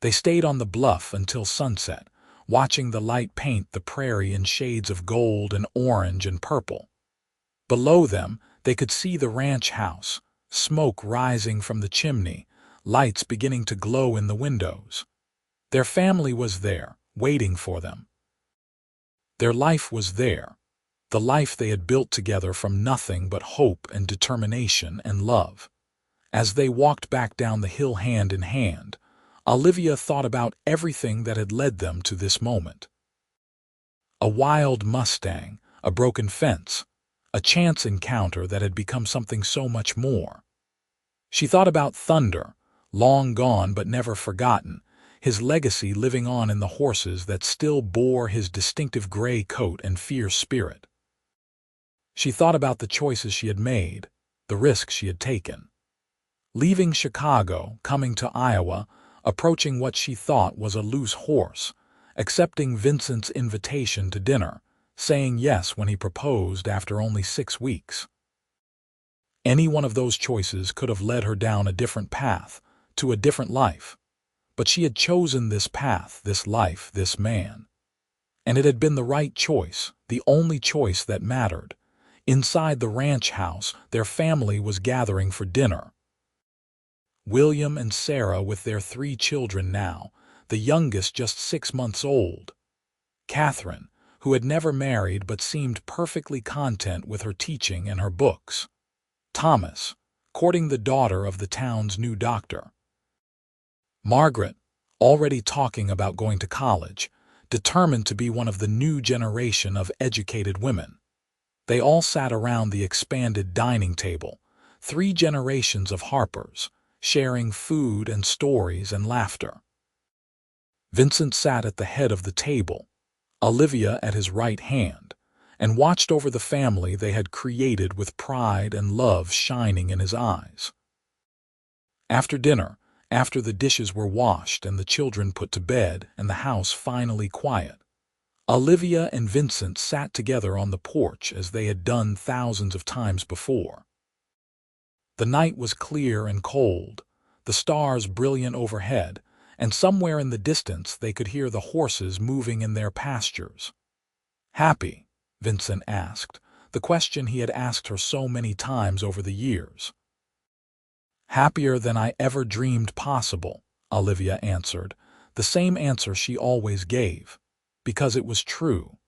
They stayed on the bluff until sunset, watching the light paint the prairie in shades of gold and orange and purple. Below them, they could see the ranch house, smoke rising from the chimney, lights beginning to glow in the windows. Their family was there, waiting for them. Their life was there, the life they had built together from nothing but hope and determination and love. As they walked back down the hill hand in hand, Olivia thought about everything that had led them to this moment. A wild Mustang, a broken fence, a chance encounter that had become something so much more. She thought about Thunder, long gone but never forgotten, his legacy living on in the horses that still bore his distinctive gray coat and fierce spirit. She thought about the choices she had made, the risks she had taken. Leaving Chicago, coming to Iowa, approaching what she thought was a loose horse, accepting Vincent's invitation to dinner, saying yes when he proposed after only 6 weeks. Any one of those choices could have led her down a different path, to a different life. But she had chosen this path, this life, this man. And it had been the right choice, the only choice that mattered. Inside the ranch house, their family was gathering for dinner. William and Sarah with their 3 children now, the youngest just 6 months old. Catherine, who had never married but seemed perfectly content with her teaching and her books. Thomas, courting the daughter of the town's new doctor. Margaret, already talking about going to college, determined to be one of the new generation of educated women. They all sat around the expanded dining table, 3 generations of Harpers, sharing food and stories and laughter. Vincent sat at the head of the table, Olivia at his right hand, and watched over the family they had created with pride and love shining in his eyes. After dinner, after the dishes were washed and the children put to bed and the house finally quiet, Olivia and Vincent sat together on the porch as they had done thousands of times before. The night was clear and cold, the stars brilliant overhead, and somewhere in the distance they could hear the horses moving in their pastures. "Happy?" Vincent asked, the question he had asked her so many times over the years. "Happier than I ever dreamed possible," Olivia answered, the same answer she always gave, because it was true.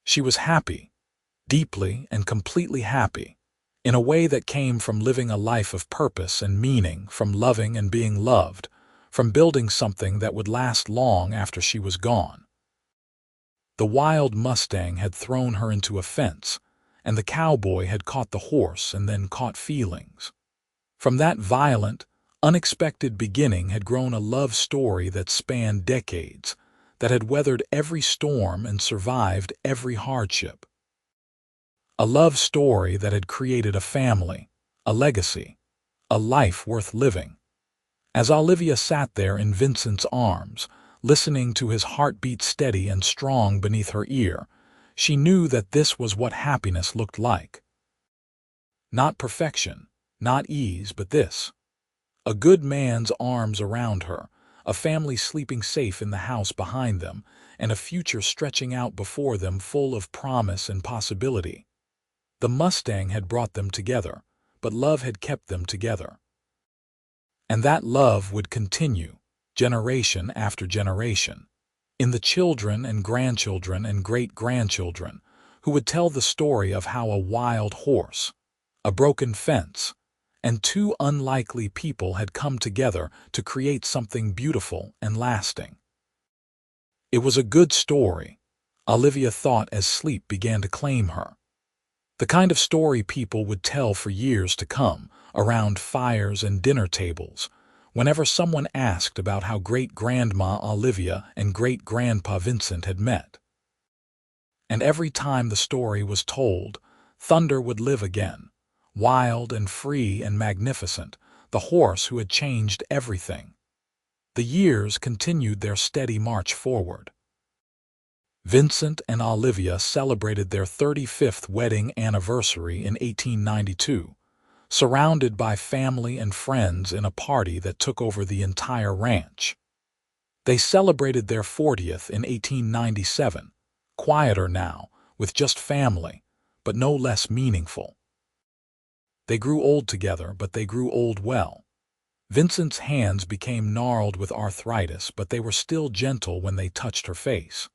She was happy, deeply and completely happy, in a way that came from living a life of purpose and meaning, from loving and being loved, from building something that would last long after she was gone. The wild Mustang had thrown her into a fence, and the cowboy had caught the horse and then caught feelings. From that violent, unexpected beginning had grown a love story that spanned decades, that had weathered every storm and survived every hardship. A love story that had created a family, a legacy, a life worth living. As Olivia sat there in Vincent's arms, listening to his heartbeat steady and strong beneath her ear, she knew that this was what happiness looked like. Not perfection, not ease, but this. A good man's arms around her, a family sleeping safe in the house behind them, and a future stretching out before them full of promise and possibility. The Mustang had brought them together, but love had kept them together. And that love would continue, generation after generation, in the children and grandchildren and great-grandchildren, who would tell the story of how a wild horse, a broken fence, and two unlikely people had come together to create something beautiful and lasting. It was a good story, Olivia thought as sleep began to claim her. The kind of story people would tell for years to come, around fires and dinner tables, whenever someone asked about how great-grandma Olivia and great-grandpa Vincent had met. And every time the story was told, Thunder would live again, wild and free and magnificent, the horse who had changed everything. The years continued their steady march forward. Vincent and Olivia celebrated their 35th wedding anniversary in 1892, surrounded by family and friends in a party that took over the entire ranch. They celebrated their 40th in 1897, quieter now, with just family, but no less meaningful. They grew old together, but they grew old well. Vincent's hands became gnarled with arthritis, but they were still gentle when they touched her face.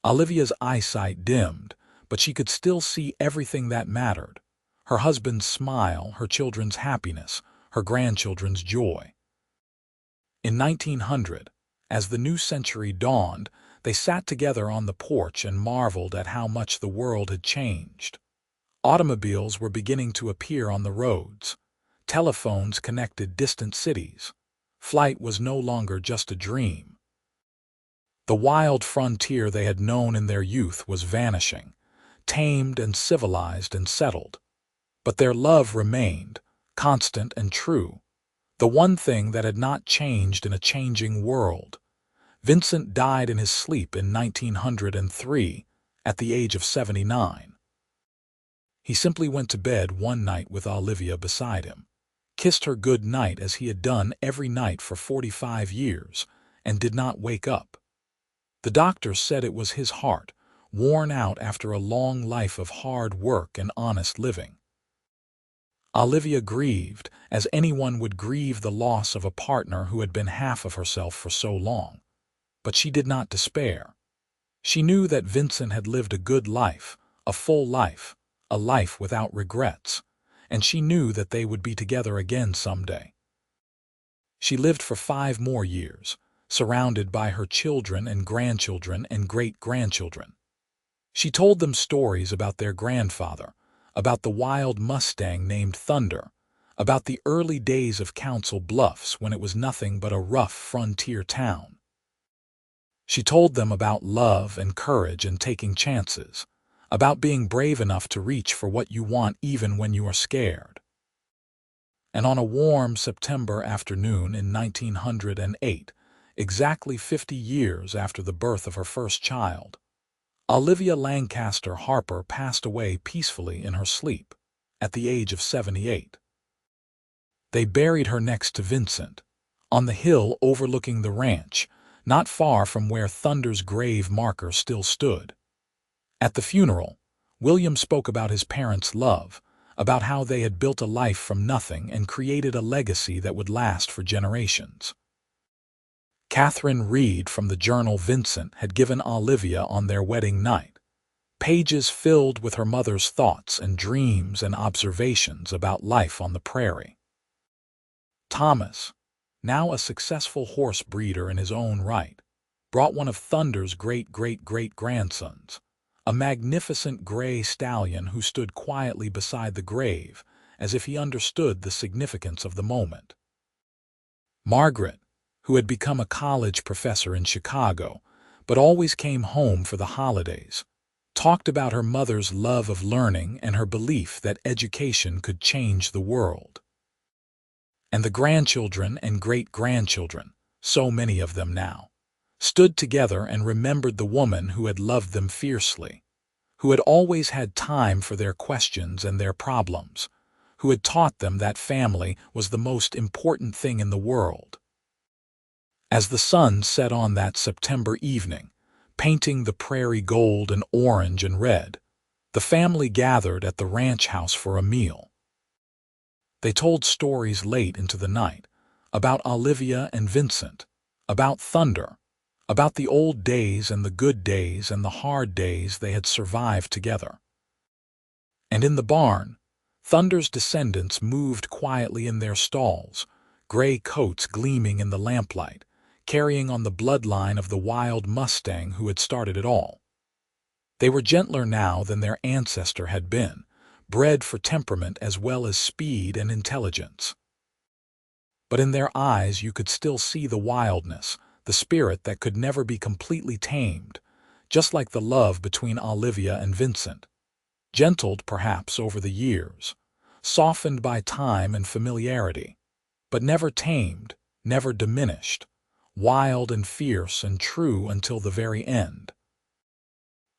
Olivia's eyesight dimmed, but she could still see everything that mattered: her husband's smile, her children's happiness, her grandchildren's joy. In 1900, as the new century dawned, they sat together on the porch and marveled at how much the world had changed. Automobiles were beginning to appear on the roads. Telephones connected distant cities. Flight was no longer just a dream. The wild frontier they had known in their youth was vanishing, tamed and civilized and settled. But their love remained, constant and true, the one thing that had not changed in a changing world. Vincent died in his sleep in 1903, at the age of 79. He simply went to bed one night with Olivia beside him, kissed her good night as he had done every night for 45 years, and did not wake up. The doctor said it was his heart, worn out after a long life of hard work and honest living. Olivia grieved, as anyone would grieve the loss of a partner who had been half of herself for so long. But she did not despair. She knew that Vincent had lived a good life, a full life, a life without regrets, and she knew that they would be together again someday. She lived for 5 more years, surrounded by her children and grandchildren and great-grandchildren. She told them stories about their grandfather, about the wild Mustang named Thunder, about the early days of Council Bluffs when it was nothing but a rough frontier town. She told them about love and courage and taking chances, about being brave enough to reach for what you want even when you are scared. And on a warm September afternoon in 1908, exactly 50 years after the birth of her first child, Olivia Lancaster Harper passed away peacefully in her sleep, at the age of 78. They buried her next to Vincent, on the hill overlooking the ranch, not far from where Thunder's grave marker still stood. At the funeral, William spoke about his parents' love, about how they had built a life from nothing and created a legacy that would last for generations. Catherine Reed from the journal Vincent had given Olivia on their wedding night, pages filled with her mother's thoughts and dreams and observations about life on the prairie. Thomas, now a successful horse breeder in his own right, brought one of Thunder's great-great-great-grandsons, a magnificent gray stallion who stood quietly beside the grave as if he understood the significance of the moment. Margaret, who had become a college professor in Chicago but always came home for the holidays, talked about her mother's love of learning and her belief that education could change the world. And the grandchildren and great-grandchildren, so many of them now, stood together and remembered the woman who had loved them fiercely, who had always had time for their questions and their problems, who had taught them that family was the most important thing in the world. As the sun set on that September evening, painting the prairie gold and orange and red, the family gathered at the ranch house for a meal. They told stories late into the night, about Olivia and Vincent, about Thunder, about the old days and the good days and the hard days they had survived together. And in the barn, Thunder's descendants moved quietly in their stalls, gray coats gleaming in the lamplight, carrying on the bloodline of the wild Mustang who had started it all. They were gentler now than their ancestor had been, bred for temperament as well as speed and intelligence. But in their eyes you could still see the wildness, the spirit that could never be completely tamed, just like the love between Olivia and Vincent, gentled perhaps over the years, softened by time and familiarity, but never tamed, never diminished, wild and fierce and true until the very end.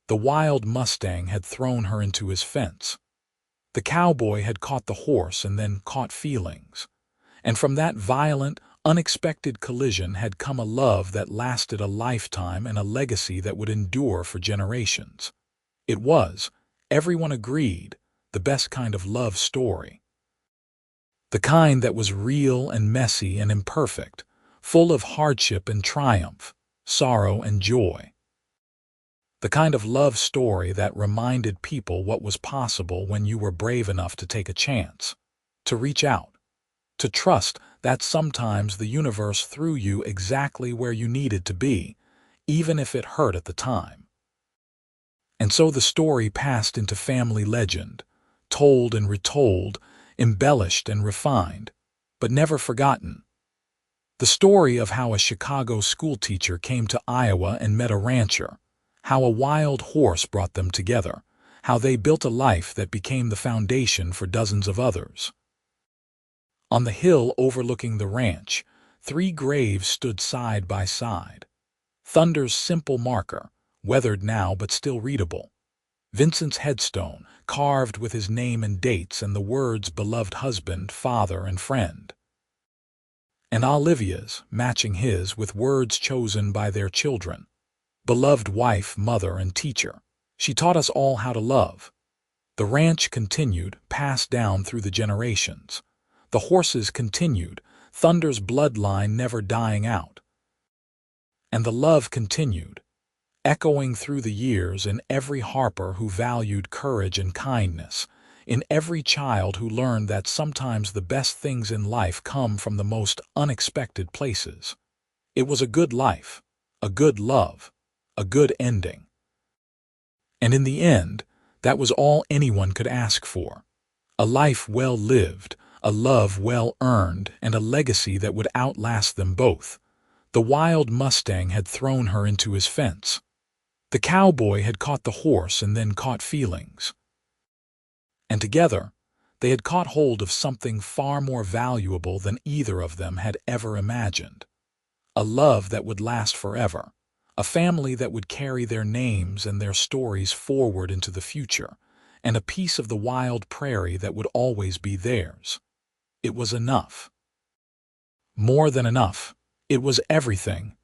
The wild Mustang had thrown her into his fence. The cowboy had caught the horse and then caught feelings, and from that violent, unexpected collision had come a love that lasted a lifetime and a legacy that would endure for generations. It was, everyone agreed, the best kind of love story. The kind that was real and messy and imperfect, full of hardship and triumph, sorrow and joy. The kind of love story that reminded people what was possible when you were brave enough to take a chance, to reach out, to trust that sometimes the universe threw you exactly where you needed to be, even if it hurt at the time. And so the story passed into family legend, told and retold, embellished and refined, but never forgotten. The story of how a Chicago schoolteacher came to Iowa and met a rancher, how a wild horse brought them together, how they built a life that became the foundation for dozens of others. On the hill overlooking the ranch, 3 graves stood side by side. Thunder's simple marker, weathered now but still readable. Vincent's headstone, carved with his name and dates and the words beloved husband, father, and friend. And Olivia's, matching his with words chosen by their children. Beloved wife, mother, and teacher. She taught us all how to love. The ranch continued, passed down through the generations. The horses continued, Thunder's bloodline never dying out. And the love continued, echoing through the years in every Harper who valued courage and kindness, in every child who learned that sometimes the best things in life come from the most unexpected places. It was a good life, a good love, a good ending. And in the end, that was all anyone could ask for. A life well lived, a love well earned, and a legacy that would outlast them both. The wild Mustang had thrown her into his fence. The cowboy had caught the horse and then caught feelings. And together, they had caught hold of something far more valuable than either of them had ever imagined. A love that would last forever, a family that would carry their names and their stories forward into the future, and a piece of the wild prairie that would always be theirs. It was enough. More than enough. It was everything,